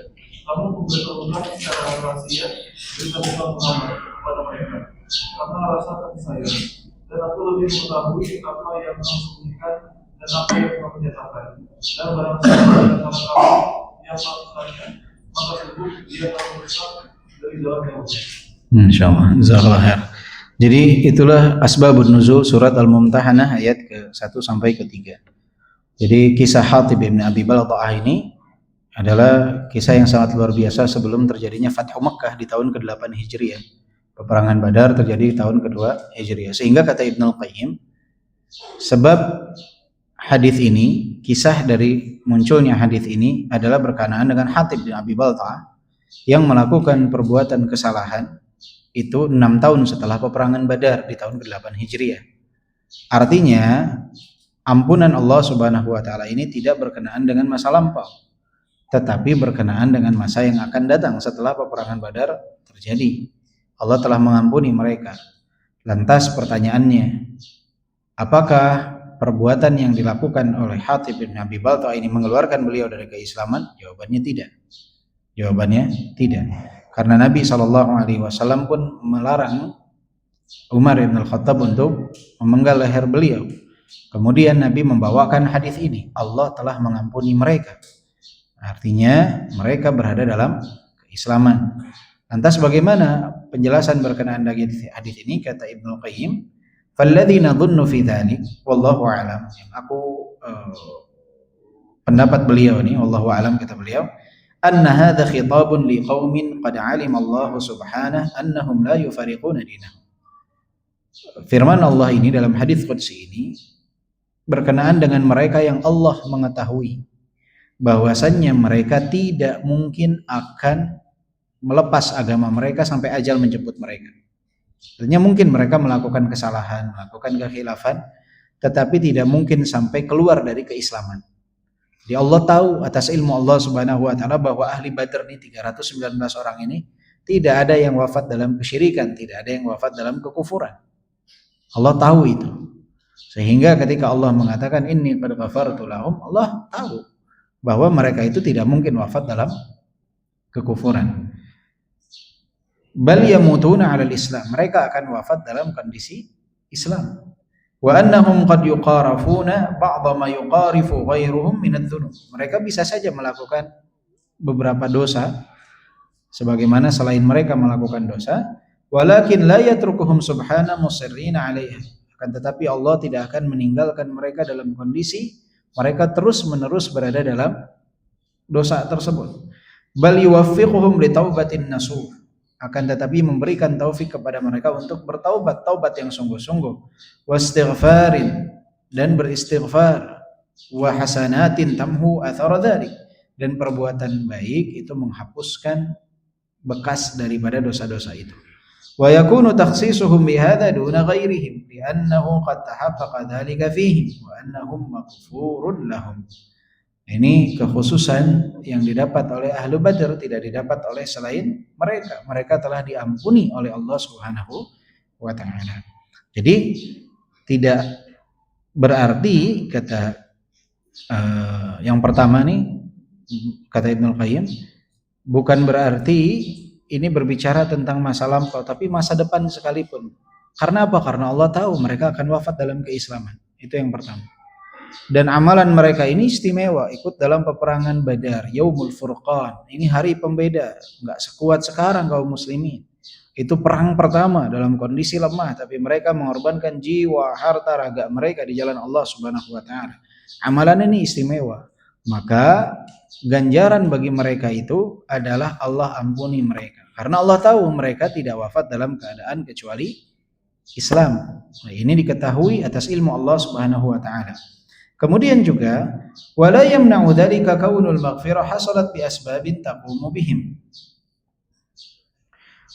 Kamu memberitahukan secara rahasia berita Muhammad kepada mereka karena rasa kasih sayang. Dan aku lebih mengetahui apa yang kamu sembunyikan dan apa yang kamu nyatakan. Dan barang siapa yang kamu yang melakukannya, maka sungguh dia akan merusak dari jalan yang lurus. Insyaallah, jazakallahu khair. Jadi itulah asbabun nuzul surat Al-Mumtahanah ayat ke-1 sampai ke-3. Jadi kisah Hatib bin Abi Balta'ah ini adalah kisah yang sangat luar biasa sebelum terjadinya Fathu Makkah di tahun ke-8 Hijriah. Peperangan Badar terjadi di tahun kedua Hijriah. Sehingga kata Ibnul Qayyim, sebab hadis ini, kisah dari munculnya hadis ini adalah berkenaan dengan Hatib bin Abi Balta'ah yang melakukan perbuatan kesalahan itu 6 tahun setelah peperangan Badar di tahun ke-8 Hijriah. Artinya, ampunan Allah Subhanahu wa taala ini tidak berkenaan dengan masa lampau, tetapi berkenaan dengan masa yang akan datang setelah peperangan Badar terjadi. Allah telah mengampuni mereka. Lantas pertanyaannya, apakah perbuatan yang dilakukan oleh Hatib bin Abi Balta'ah ini mengeluarkan beliau dari keislaman? Jawabannya tidak. Jawabannya tidak. Karena Nabi SAW pun melarang Umar bin Al-Khattab untuk memenggal leher beliau. Kemudian Nabi membawakan hadis ini, Allah telah mengampuni mereka. Artinya mereka berada dalam keislaman. Lantas bagaimana penjelasan berkenaan dengan hadis ini? Kata Ibnu Qayyim, "Falladzi nadhunnu fi dzalik wallahu a'lam." Aku pendapat beliau ini, wallahu a'lam, kata beliau, "Anna hadza khitabun liqaumin qad 'alima Allah subhanahu annahum la yufariquna dinahum." Firman Allah ini dalam hadis qudsi ini berkenaan dengan mereka yang Allah mengetahui bahwasannya mereka tidak mungkin akan melepas agama mereka sampai ajal menjemput mereka. Artinya mungkin mereka melakukan kesalahan, melakukan kekhilafan, tetapi tidak mungkin sampai keluar dari keislaman. Jadi Allah tahu atas ilmu Allah Subhanahu wa taala bahwa ahli Badar ini 319 orang ini tidak ada yang wafat dalam kesyirikan, tidak ada yang wafat dalam kekufuran. Allah tahu itu. Sehingga ketika Allah mengatakan inni qad ghafartu lahum, Allah tahu bahwa mereka itu tidak mungkin wafat dalam kekufuran. Bal yamutuna 'alal Islam, mereka akan wafat dalam kondisi Islam. Wa annahum qad yuqarafuna ba'dha ma yuqarifu ghairuhum min adz-dzunub. Mereka bisa saja melakukan beberapa dosa sebagaimana selain mereka melakukan dosa, walakin la yatrukuhum subhanahu musirrina 'alaiha. Akan tetapi Allah tidak akan meninggalkan mereka dalam kondisi mereka terus-menerus berada dalam dosa tersebut. Bal yuwaffiquhum li taubatin nasuh. Akan tetapi memberikan taufik kepada mereka untuk bertaubat, taubat yang sungguh-sungguh, wastighfarin, dan beristighfar, wa hasanatin tamhu athara dzalik, dan perbuatan baik itu menghapuskan bekas daripada dosa-dosa itu. Wa yakunu takhsisuhum bihadza duna ghairihim li'annahu qad tahaqqaqa dzalika fihim wa annahum maghfurun lahum. Ini kekhususan yang didapat oleh ahlu Badar tidak didapat oleh selain mereka. Mereka telah diampuni oleh Allah Subhanahu wa taala. Jadi tidak berarti kata yang pertama nih, kata Ibnu Qayyim, bukan berarti ini berbicara tentang masa lampau tapi masa depan sekalipun. Karena apa? Karena Allah tahu mereka akan wafat dalam keislaman. Itu yang pertama. Dan amalan mereka ini istimewa, ikut dalam peperangan Badar, Yaumul Furqan. Ini hari pembeda, enggak sekuat sekarang kaum muslimin. Itu perang pertama dalam kondisi lemah, tapi mereka mengorbankan jiwa, harta, raga mereka di jalan Allah Subhanahu wa taala. Amalan ini istimewa. maka ganjaran bagi mereka itu adalah Allah ampuni mereka. Karena Allah tahu mereka tidak wafat dalam keadaan kecuali Islam. Nah, ini diketahui atas ilmu Allah Subhanahu wa taala. Kemudian juga wala yamna'u dzalika kaunul maghfirah hasalat bi asbabin taqumu bihim.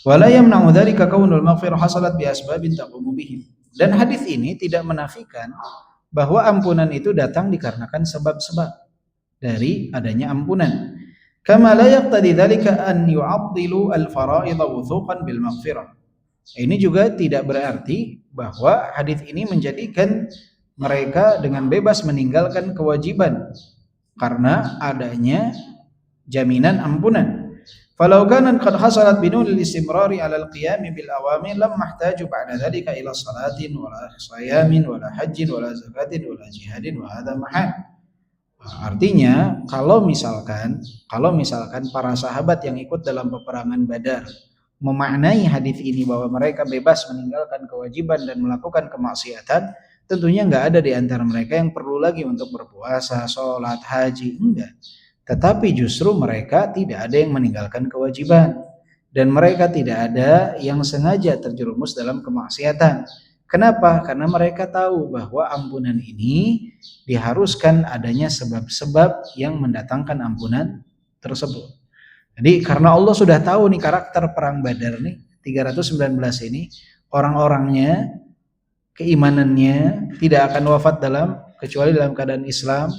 Wala yamna'u dzalika kaunul maghfirah hasalat bi asbabin taqumu bihim. Dan hadis ini tidak menafikan bahwa ampunan itu datang dikarenakan sebab-sebab dari adanya ampunan. Kama la yaqtadi dzalika an yu'addilu al-fara'id wuthuqan bil maghfirah. Ini juga tidak berarti bahwa hadis ini menjadikan mereka dengan bebas meninggalkan kewajiban karena adanya jaminan ampunan. Falau kanat qad hasalat binul istimrari 'ala al-qiyam bil awamir lam mahtaju ba'da dhalika ila salatin wala siyamin wala hajjin wala zakatin wala jihadin wa hadha mahal. Artinya kalau misalkan para sahabat yang ikut dalam peperangan Badar memaknai hadis ini bahwa mereka bebas meninggalkan kewajiban dan melakukan kemaksiatan, tentunya nggak ada di antara mereka yang perlu lagi untuk berpuasa, sholat, haji, enggak. Tetapi justru mereka tidak ada yang meninggalkan kewajiban dan mereka tidak ada yang sengaja terjerumus dalam kemaksiatan. Kenapa? Karena mereka tahu bahwa ampunan ini diharuskan adanya sebab-sebab yang mendatangkan ampunan tersebut. Jadi karena Allah sudah tahu nih karakter perang Badar nih 319 ini, orang-orangnya, keimanannya tidak akan wafat kecuali dalam keadaan Islam,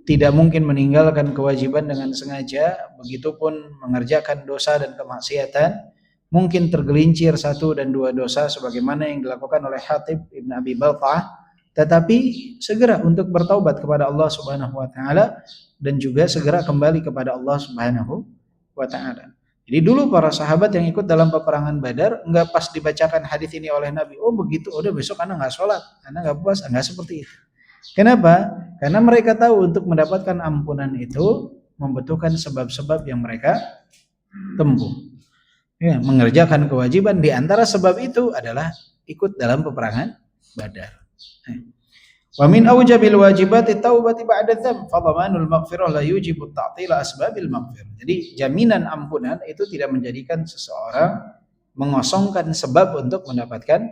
tidak mungkin meninggalkan kewajiban dengan sengaja, begitupun mengerjakan dosa dan kemaksiatan, mungkin tergelincir 1 dan 2 dosa sebagaimana yang dilakukan oleh Hatib Ibn Abi Balta'ah, tetapi segera untuk bertaubat kepada Allah Subhanahu wa taala dan juga segera kembali kepada Allah Subhanahu wa taala. Jadi dulu para sahabat yang ikut dalam peperangan Badar enggak pas dibacakan hadis ini oleh Nabi, oh begitu, udah besok anak enggak sholat, anak enggak puasa, enggak seperti itu. Kenapa? Karena mereka tahu untuk mendapatkan ampunan itu membutuhkan sebab-sebab yang mereka tempuh. Ya, mengerjakan kewajiban, di antara sebab itu adalah ikut dalam peperangan Badar. Wa min aujabil wajibati taubati ba'da dzam fa dhamanul maghfirah la yujibu ta'tila asbabil maghfirah. Jadi jaminan ampunan itu tidak menjadikan seseorang mengosongkan sebab untuk mendapatkan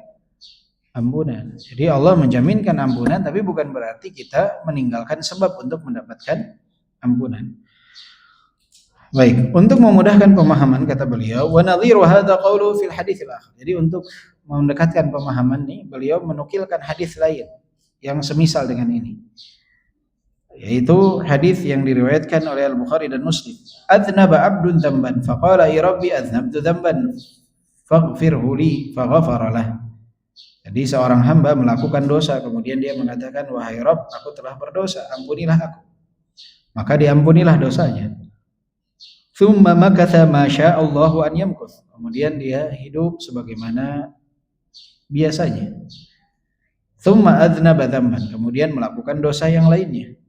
ampunan. Jadi Allah menjaminkan ampunan tapi bukan berarti kita meninggalkan sebab untuk mendapatkan ampunan. Baik, untuk memudahkan pemahaman kata beliau, wa nadhiru hadza qawlu fil hadits al-akhir. Jadi untuk mendekatkan pemahaman nih, beliau menukilkan hadis lain yang semisal dengan ini. Yaitu hadis yang diriwayatkan oleh Al-Bukhari dan Muslim. Adznaba 'abdun dzamban faqala ya rabbi adznabtu dzamban faghfirhu li faghfara lah. Jadi seorang hamba melakukan dosa kemudian dia mengatakan wahai Rabb, aku telah berdosa, ampunilah aku. Maka diampunilah dosanya. Thumma makatha ma sya'allahu an yamkuth. Kemudian dia hidup sebagaimana biasanya. Thumma adznaba dzamban, kemudian melakukan dosa yang lainnya.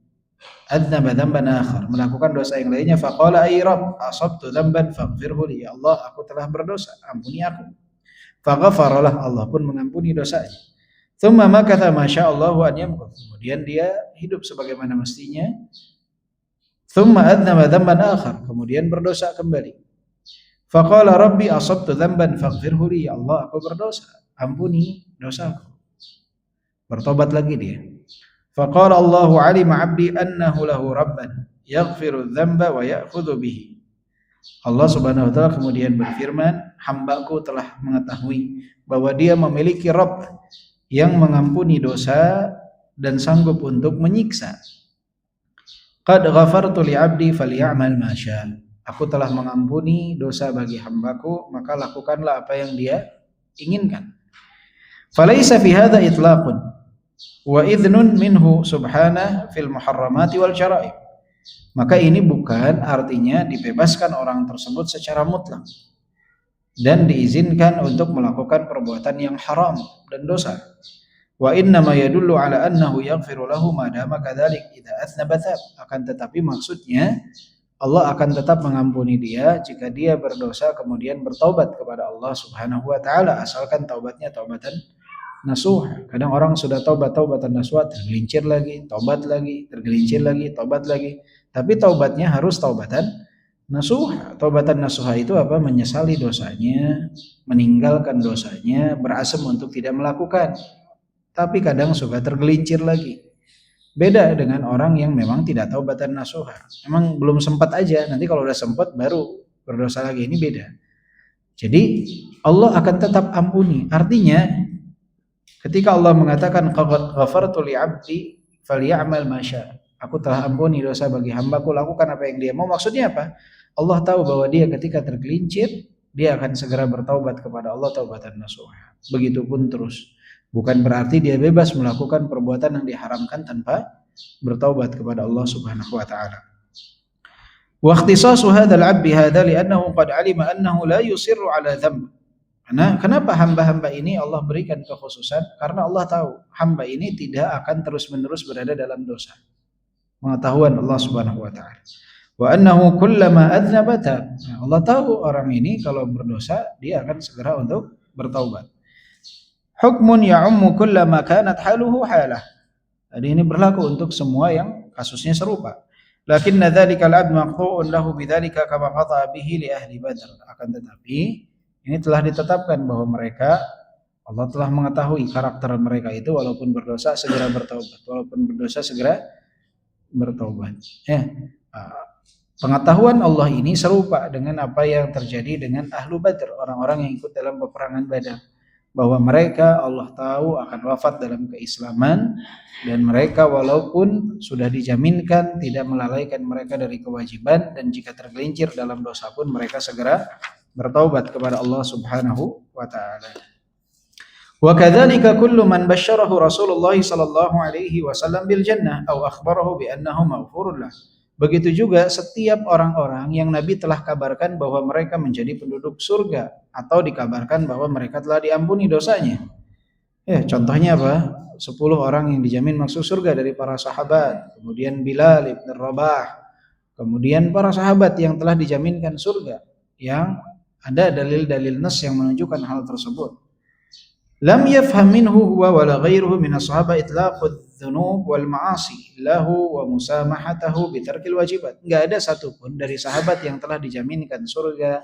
Adznaba dzamban akhar, melakukan dosa yang lainnya. Faqala ay Rabb, asabtu dzamban faghfirhu li. Ya Allah, aku telah berdosa, ampuni aku. Faghfaralah, Allah pun mengampuni dosanya. Thumma makatha ma sya'allahu an yamkuth. Kemudian dia hidup sebagaimana mestinya. Thumma adznaba dzamban akhar, kemudian berdosa kembali. Faqala Rabbi asabtu dzamban faghfirhu li. Ya Allah, aku berdosa, ampuni dosaku. Bertobat lagi dia. Faqala Allahu 'alima 'abdi annahu lahu rabban yaghfiru dzamba wa ya'khudhu bihi. Allah Subhanahu wa taala kemudian berfirman, hambaku telah mengetahui bahwa dia memiliki Rabb yang mengampuni dosa dan sanggup untuk menyiksa. Qad ghafartu li 'abdi falyamal ma syaa. Aku telah mengampuni dosa bagi hambaku, maka lakukanlah apa yang dia inginkan. Falaisa fi hadza itlaqun wa idznun minhu subhanahu fil muharramati wal jara'im. Maka ini bukan artinya dibebaskan orang tersebut secara mutlak dan diizinkan untuk melakukan perbuatan yang haram dan dosa. Wa inna ma yadullu ala annahu yaghfiru lahu ma dama kadzalik idza athnaba dzab. Akan tetapi maksudnya Allah akan tetap mengampuni dia jika dia berdosa kemudian bertaubat kepada Allah Subhanahu wa taala, asalkan taubatnya taubatan nasuha. Kadang orang sudah taubatan nasuha, tergelincir lagi, tobat lagi, tergelincir lagi, tobat lagi. Tapi taubatnya harus taubatan nasuha. Taubatan nasuha itu apa? Menyesali dosanya, meninggalkan dosanya, berazam untuk tidak melakukan. Tapi kadang suka tergelincir lagi. Beda dengan orang yang memang tidak taubatan nasuha. Memang belum sempat aja, nanti kalau udah sempat baru berdosa lagi. Ini beda. Jadi Allah akan tetap ampuni. Artinya ketika Allah mengatakan ghafartu li 'abdi falyamal ma syaa. Aku telah ampuni dosa bagi hambaku, lakukan apa yang dia mau. Maksudnya apa? Allah tahu bahwa dia ketika tergelincir, dia akan segera bertaubat kepada Allah taubatan nasuha. Begitupun terus. Bukan berarti dia bebas melakukan perbuatan yang diharamkan tanpa bertaubat kepada Allah Subhanahu wa taala. Wa ikhtisasu hadzal 'abdi hadza li'annahu qad 'alima annahu la yusirru 'ala dzamb. Karena kenapa hamba-hamba ini Allah berikan kekhususan? Karena Allah tahu hamba ini tidak akan terus-menerus berada dalam dosa. Pengetahuan Allah Subhanahu wa taala. Wa annahu kullama adznaba tab. Allah tahu orang ini kalau berdosa dia akan segera untuk bertaubat. Hukmun ya'ummu kullama kanat haluhu halah. Jadi ini berlaku untuk semua yang kasusnya serupa. Lakinna dzalika al-'abd maqtu'un lahu bidzalika kama qata'a bihi li ahli Badr. Akan tetapi ini telah ditetapkan bahwa mereka Allah telah mengetahui karakter mereka itu walaupun berdosa segera bertaubat, walaupun berdosa segera bertaubat. Pengetahuan Allah ini serupa dengan apa yang terjadi dengan ahlu Badr, orang-orang yang ikut dalam peperangan Badar, bahwa mereka Allah tahu akan wafat dalam keislaman dan mereka walaupun sudah dijaminkan tidak melalaikan mereka dari kewajiban dan jika tergelincir dalam dosa pun mereka segera bertaubat kepada Allah Subhanahu wa taala. Wa kadzalika kullu man basyarahu Rasulullah sallallahu alaihi wasallam bil jannah aw akhbarahu bi annahu maghfurun lah. Begitu juga setiap orang-orang yang Nabi telah kabarkan bahwa mereka menjadi penduduk surga atau dikabarkan bahwa mereka telah diampuni dosanya. Contohnya apa? 10 orang yang dijamin masuk surga dari para sahabat, kemudian Bilal ibn Rabah, kemudian para sahabat yang telah dijaminkan surga, yang ada dalil-dalil nas yang menunjukkan hal tersebut. Lam yafham minhu huwa wala ghairuhu min ashaba itlaqud dzunub wal ma'asi lahu wa musamahatahu bi tarkil wajibat. Enggak ada satupun dari sahabat yang telah dijaminkan surga,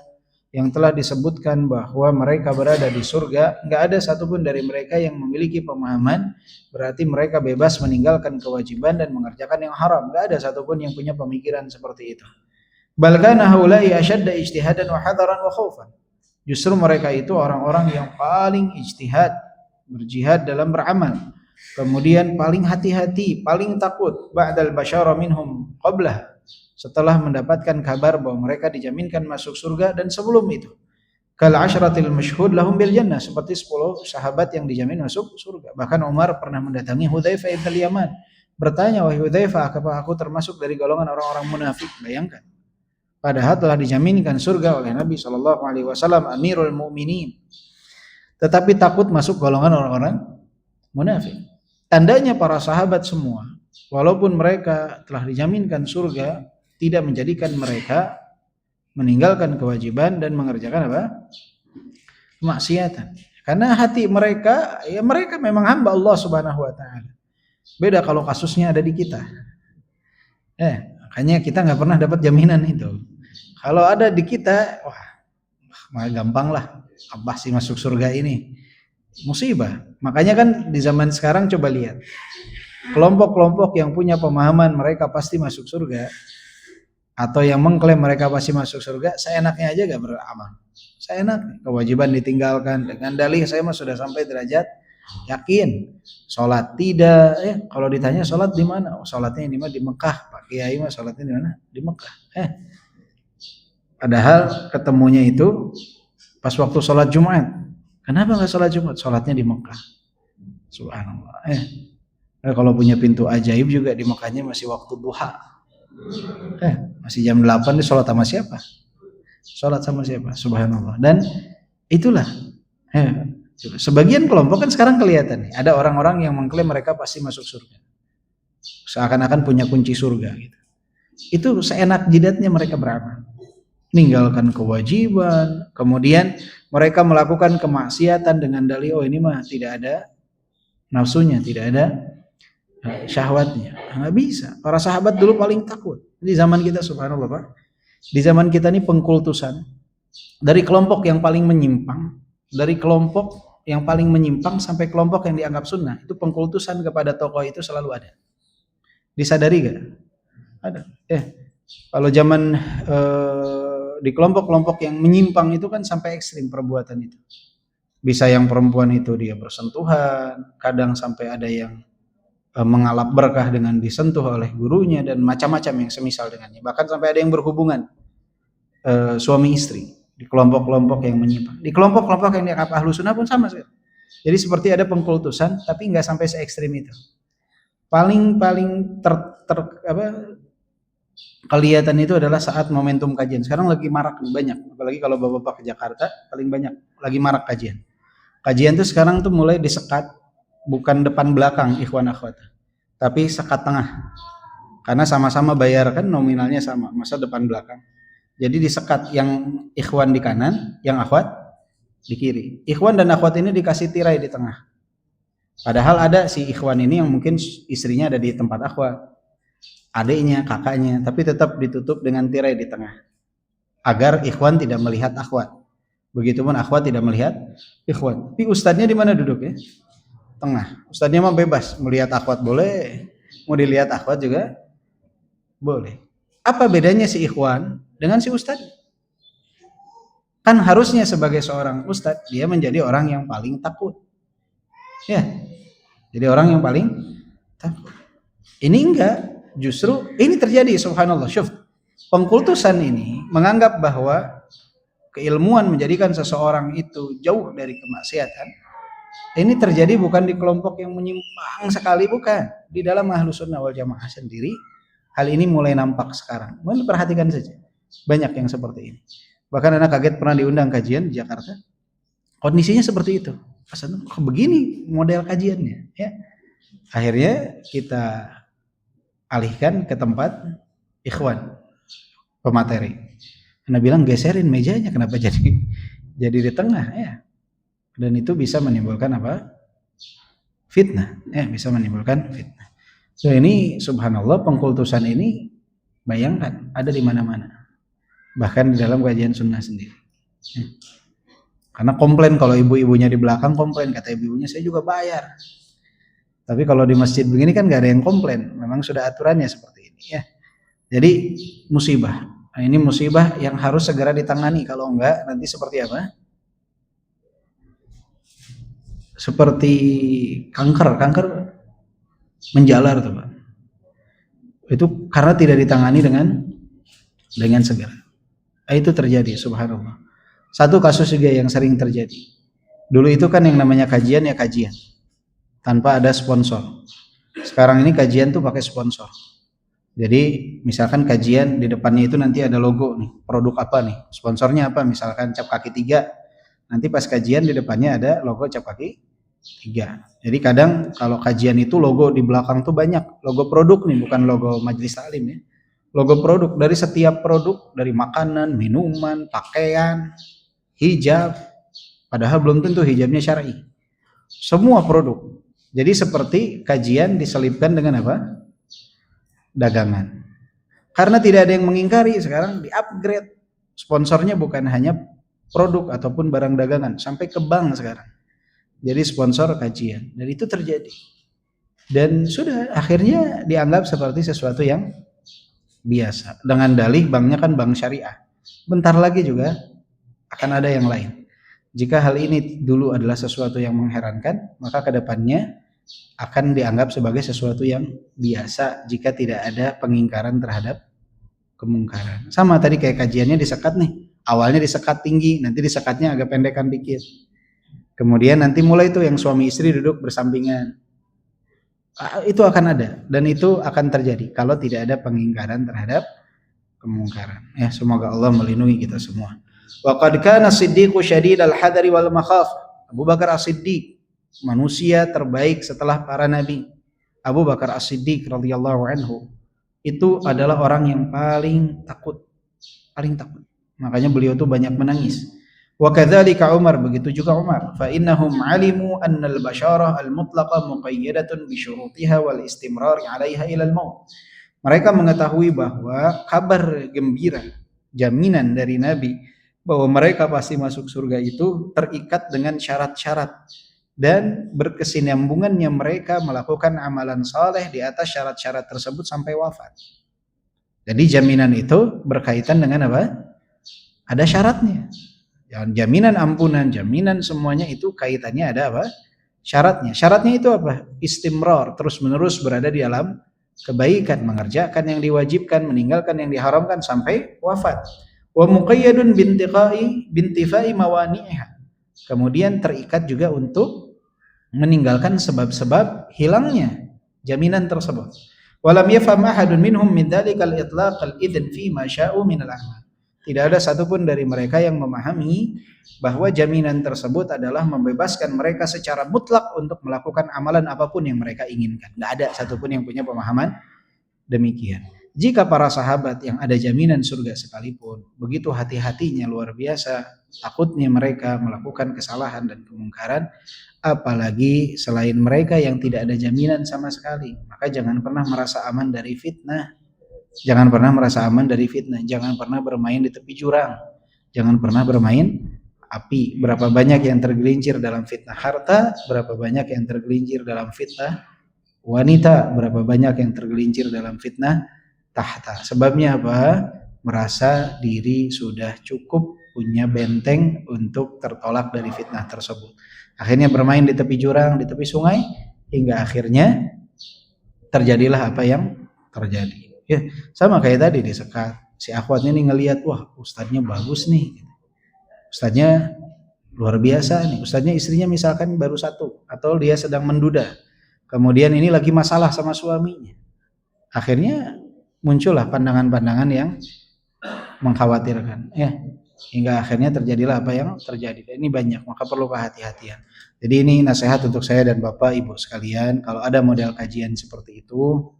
yang telah disebutkan bahwa mereka berada di surga, enggak ada satupun dari mereka yang memiliki pemahaman berarti mereka bebas meninggalkan kewajiban dan mengerjakan yang haram. Enggak ada satupun yang punya pemikiran seperti itu. Bal kana haula'i ashadda ijtihadan wa hadaran wa khaufan. Justru mereka itu orang-orang yang paling ijtihad, berjihad dalam beramal. Kemudian paling hati-hati, paling takut ba'dal basyara minhum qablah. Setelah mendapatkan kabar bahwa mereka dijaminkan masuk surga dan sebelum itu. Kal asyratil masyhud lahum bil jannah, seperti 10 sahabat yang dijamin masuk surga. Bahkan Umar pernah mendatangi Hudzaifah bin Yaman, bertanya, "Wahai Hudzaifah, apakah aku termasuk dari golongan orang-orang munafik?" Bayangkan. Padahal telah dijaminkan surga oleh Nabi SAW, Amirul Mukminin. Tetapi takut masuk golongan orang-orang munafik. Tandanya para sahabat semua, walaupun mereka telah dijaminkan surga, tidak menjadikan mereka meninggalkan kewajiban dan mengerjakan apa? Kemaksiatan. Karena hati mereka, ya mereka memang hamba Allah Subhanahu wa taala. Beda kalau kasusnya ada di kita. Makanya kita nggak pernah dapat jaminan itu. Kalau ada di kita, wah gampang lah, apa sih masuk surga ini? Musibah. Makanya kan di zaman sekarang coba lihat. Kelompok-kelompok yang punya pemahaman mereka pasti masuk surga, atau yang mengklaim mereka pasti masuk surga, seenaknya aja gak beramal. Seenaknya, kewajiban ditinggalkan dengan dalih saya mah sudah sampai derajat yakin. Sholat tidak, kalau ditanya sholat di mana? Sholatnya di mana? Di Mekah. Pak Kiai mah sholatnya di mana? Di Mekah. Padahal ketemunya itu pas waktu sholat Jumat. Kenapa nggak sholat Jumat? Sholatnya di Mekah. Subhanallah. Kalau punya pintu ajaib juga di Mekahnya masih waktu duha. Masih jam 8 nih sholat sama siapa? Sholat sama siapa? Subhanallah. Dan itulah. Sebagian kelompok kan sekarang kelihatan nih. Ada orang-orang yang mengklaim mereka pasti masuk surga. Seakan-akan punya kunci surga gitu. Itu seenak jidatnya mereka beramal. Meninggalkan kewajiban, kemudian mereka melakukan kemaksiatan dengan dalih ini mah tidak ada nafsunya, tidak ada syahwatnya. Nggak bisa. Para sahabat dulu paling takut. Di zaman kita, subhanallah Pak, di zaman kita ini pengkultusan dari kelompok yang paling menyimpang, sampai kelompok yang dianggap sunnah, itu pengkultusan kepada tokoh itu selalu ada. Disadari gak? Ada. Kalau zaman di kelompok-kelompok yang menyimpang itu kan sampai ekstrim perbuatan itu. Bisa yang perempuan itu dia bersentuhan, kadang sampai ada yang mengalap berkah dengan disentuh oleh gurunya dan macam-macam yang semisal dengannya. Bahkan sampai ada yang berhubungan suami istri di kelompok-kelompok yang menyimpang. Di kelompok-kelompok yang dianggap ahlu sunnah pun sama sekali. Jadi seperti ada pengkultusan, tapi nggak sampai se ekstrim itu. Paling kelihatan itu adalah saat momentum kajian. Sekarang lagi marak banyak, apalagi kalau bapak-bapak ke Jakarta paling banyak lagi marak kajian. Kajian tuh sekarang tuh mulai disekat, bukan depan belakang ikhwan akhwat, tapi sekat tengah. Karena sama-sama bayar kan, nominalnya sama, masa depan belakang. Jadi disekat, yang ikhwan di kanan, yang akhwat di kiri. Ikhwan dan akhwat ini dikasih tirai di tengah. Padahal ada si ikhwan ini yang mungkin istrinya ada di tempat akhwat, adiknya, kakaknya, tapi tetap ditutup dengan tirai di tengah agar ikhwan tidak melihat akhwat. Begitupun akhwat tidak melihat ikhwan. Tapi ustadznya di mana duduk ya? Tengah. Ustadznya mah bebas, melihat akhwat boleh, mau dilihat akhwat juga boleh. Apa bedanya si ikhwan dengan si ustadz? Kan harusnya sebagai seorang ustadz dia menjadi orang yang paling takut. Ya. Jadi orang yang paling takut. Ini enggak. Justru ini terjadi, subhanallah. Syuf, pengkultusan ini menganggap bahwa keilmuan menjadikan seseorang itu jauh dari kemaksiatan. Ini terjadi bukan di kelompok yang menyimpang sekali, bukan. Di dalam Ahlus Sunnah wal Jamaah sendiri, hal ini mulai nampak sekarang. Mulai perhatikan saja. Banyak yang seperti ini. Bahkan anak kaget pernah diundang kajian di Jakarta. Kondisinya seperti itu. Asal begini model kajiannya. Ya. Akhirnya kita alihkan ke tempat ikhwan pemateri. Anda bilang geserin mejanya, kenapa jadi di tengah ya? Dan itu bisa menimbulkan apa? Fitnah. Ya, bisa menimbulkan fitnah. So ini subhanallah, pengkultusan ini bayangkan ada di mana-mana. Bahkan di dalam kajian sunnah sendiri. Ya. Karena komplain kalau ibu-ibunya di belakang komplain, kata ibu-ibunya saya juga bayar. Tapi kalau di masjid begini kan nggak ada yang komplain, memang sudah aturannya seperti ini ya. Jadi musibah. Nah, ini musibah yang harus segera ditangani, kalau enggak nanti seperti apa? Seperti kanker menjalar tuh Pak. Itu karena tidak ditangani dengan segera. Itu terjadi, subhanallah. Satu kasus juga yang sering terjadi. Dulu itu kan yang namanya kajian ya kajian. Tanpa ada sponsor. Sekarang ini kajian tuh pakai sponsor. Jadi misalkan kajian di depannya itu nanti ada logo nih, produk apa nih, sponsornya apa, misalkan cap kaki 3. Nanti pas kajian di depannya ada logo cap kaki 3. Jadi kadang kalau kajian itu logo di belakang tuh banyak, logo produk nih, bukan logo majelis taklim ya. Logo produk, dari setiap produk, dari makanan, minuman, pakaian, hijab, padahal belum tentu hijabnya syar'i. Semua produk. Jadi seperti kajian diselipkan dengan apa? Dagangan. Karena tidak ada yang mengingkari, sekarang di-upgrade. Sponsornya bukan hanya produk ataupun barang dagangan, sampai ke bank sekarang. Jadi sponsor kajian. Dan itu terjadi. Dan sudah akhirnya dianggap seperti sesuatu yang biasa. Dengan dalih banknya kan bank syariah. Bentar lagi juga akan ada yang lain. Jika hal ini dulu adalah sesuatu yang mengherankan, maka kedepannya akan dianggap sebagai sesuatu yang biasa jika tidak ada pengingkaran terhadap kemungkaran. Sama tadi kayak kajiannya disekat nih. Awalnya disekat tinggi, nanti disekatnya agak pendekan dikit. Kemudian nanti mulai tuh yang suami istri duduk bersampingan. Itu akan ada dan itu akan terjadi kalau tidak ada pengingkaran terhadap kemungkaran. Ya, semoga Allah melindungi kita semua. Wa qad kana Siddiqu syadidal hadari wal makhaf. Abu Bakar As-Siddiq, manusia terbaik setelah para nabi. Abu Bakar As-Siddiq radhiyallahu anhu itu adalah orang yang paling takut. Makanya beliau tuh banyak menangis. Wa kadzalika Umar, begitu juga Umar. Fa innahum alimu annal basyarah al-mutlaqah muqayyadatun bi syurutiha wal istimrar 'alaiha ila al-maut. Mereka mengetahui bahwa kabar gembira, jaminan dari Nabi bahwa mereka pasti masuk surga itu terikat dengan syarat-syarat dan berkesinambungannya mereka melakukan amalan saleh di atas syarat-syarat tersebut sampai wafat. Jadi jaminan itu berkaitan dengan apa? Ada syaratnya. Jaminan ampunan, jaminan semuanya itu kaitannya ada apa? Syaratnya. Syaratnya itu apa? Istimrar, terus-menerus berada di dalam kebaikan, mengerjakan yang diwajibkan, meninggalkan yang diharamkan sampai wafat. Wa muqayyadun bintifai mawani'iha. Kemudian terikat juga untuk meninggalkan sebab-sebab hilangnya jaminan tersebut. Walam yafham ahadun minhum min dzalikal itlaq al-idzn fi ma sya'u min al-a'mal. Tidak ada satupun dari mereka yang memahami bahwa jaminan tersebut adalah membebaskan mereka secara mutlak untuk melakukan amalan apapun yang mereka inginkan. Tidak ada satupun yang punya pemahaman demikian. Jika para sahabat yang ada jaminan surga sekalipun, begitu hati-hatinya luar biasa, takutnya mereka melakukan kesalahan dan kemungkaran, apalagi selain mereka yang tidak ada jaminan sama sekali, maka jangan pernah merasa aman dari fitnah. Jangan pernah merasa aman dari fitnah. Jangan pernah bermain di tepi jurang. Jangan pernah bermain api. Berapa banyak yang tergelincir dalam fitnah harta, berapa banyak yang tergelincir dalam fitnah wanita, berapa banyak yang tergelincir dalam fitnah tahta. Sebabnya apa? Merasa diri sudah cukup punya benteng untuk tertolak dari fitnah tersebut. Akhirnya bermain di tepi jurang, di tepi sungai, hingga akhirnya terjadilah apa yang terjadi. Ya, sama kayak tadi disekat. Si akhwat ini ngelihat, wah ustadznya bagus nih. Ustadznya luar biasa nih. Ustadznya istrinya misalkan baru satu, atau dia sedang menduda. Kemudian ini lagi masalah sama suaminya. Akhirnya muncullah pandangan-pandangan yang mengkhawatirkan. Ya, hingga akhirnya terjadilah apa yang terjadi. Ini banyak, maka perlu kehati-hatian. Jadi ini nasihat untuk saya dan Bapak Ibu sekalian. Kalau ada model kajian seperti itu,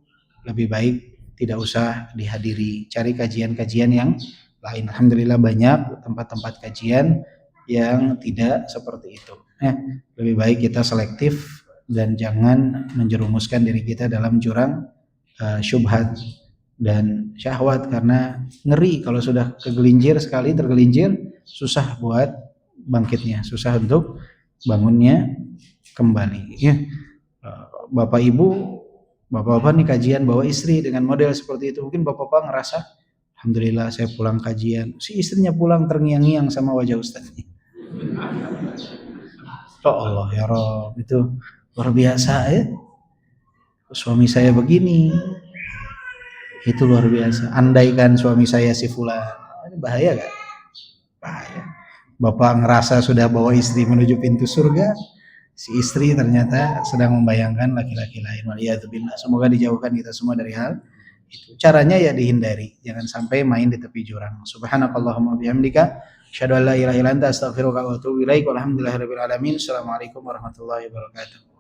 lebih baik tidak usah dihadiri, cari kajian-kajian yang lain. Alhamdulillah banyak tempat-tempat kajian yang tidak seperti itu. Lebih baik kita selektif dan jangan menjerumuskan diri kita dalam jurang syubhat dan syahwat, karena ngeri kalau sudah kegelincir sekali, tergelincir, susah buat bangkitnya, susah untuk bangunnya kembali. Ya, Bapak Ibu, Bapak-bapak nih kajian bawa istri dengan model seperti itu, mungkin bapak-bapak ngerasa, alhamdulillah saya pulang kajian, si istrinya pulang terngiang-ngiang sama wajah ustadznya. Ya Allah ya Rob, itu luar biasa ya. Suami saya begini, itu luar biasa. Andaikan suami saya si fulan, ini bahaya gak? Bahaya. Bapak ngerasa sudah bawa istri menuju pintu surga, si istri ternyata sedang membayangkan laki-laki lain. Waliyadzubillah. Semoga dijauhkan kita semua dari hal itu. Caranya ya dihindari, jangan sampai main di tepi jurang. Subhanakallahumma bihamdika, asyhadu an la ilaha illa anta, astaghfiruka wa atubu ilaik. Walhamdulillahirabbil alamin. Assalamualaikum warahmatullahi wabarakatuh.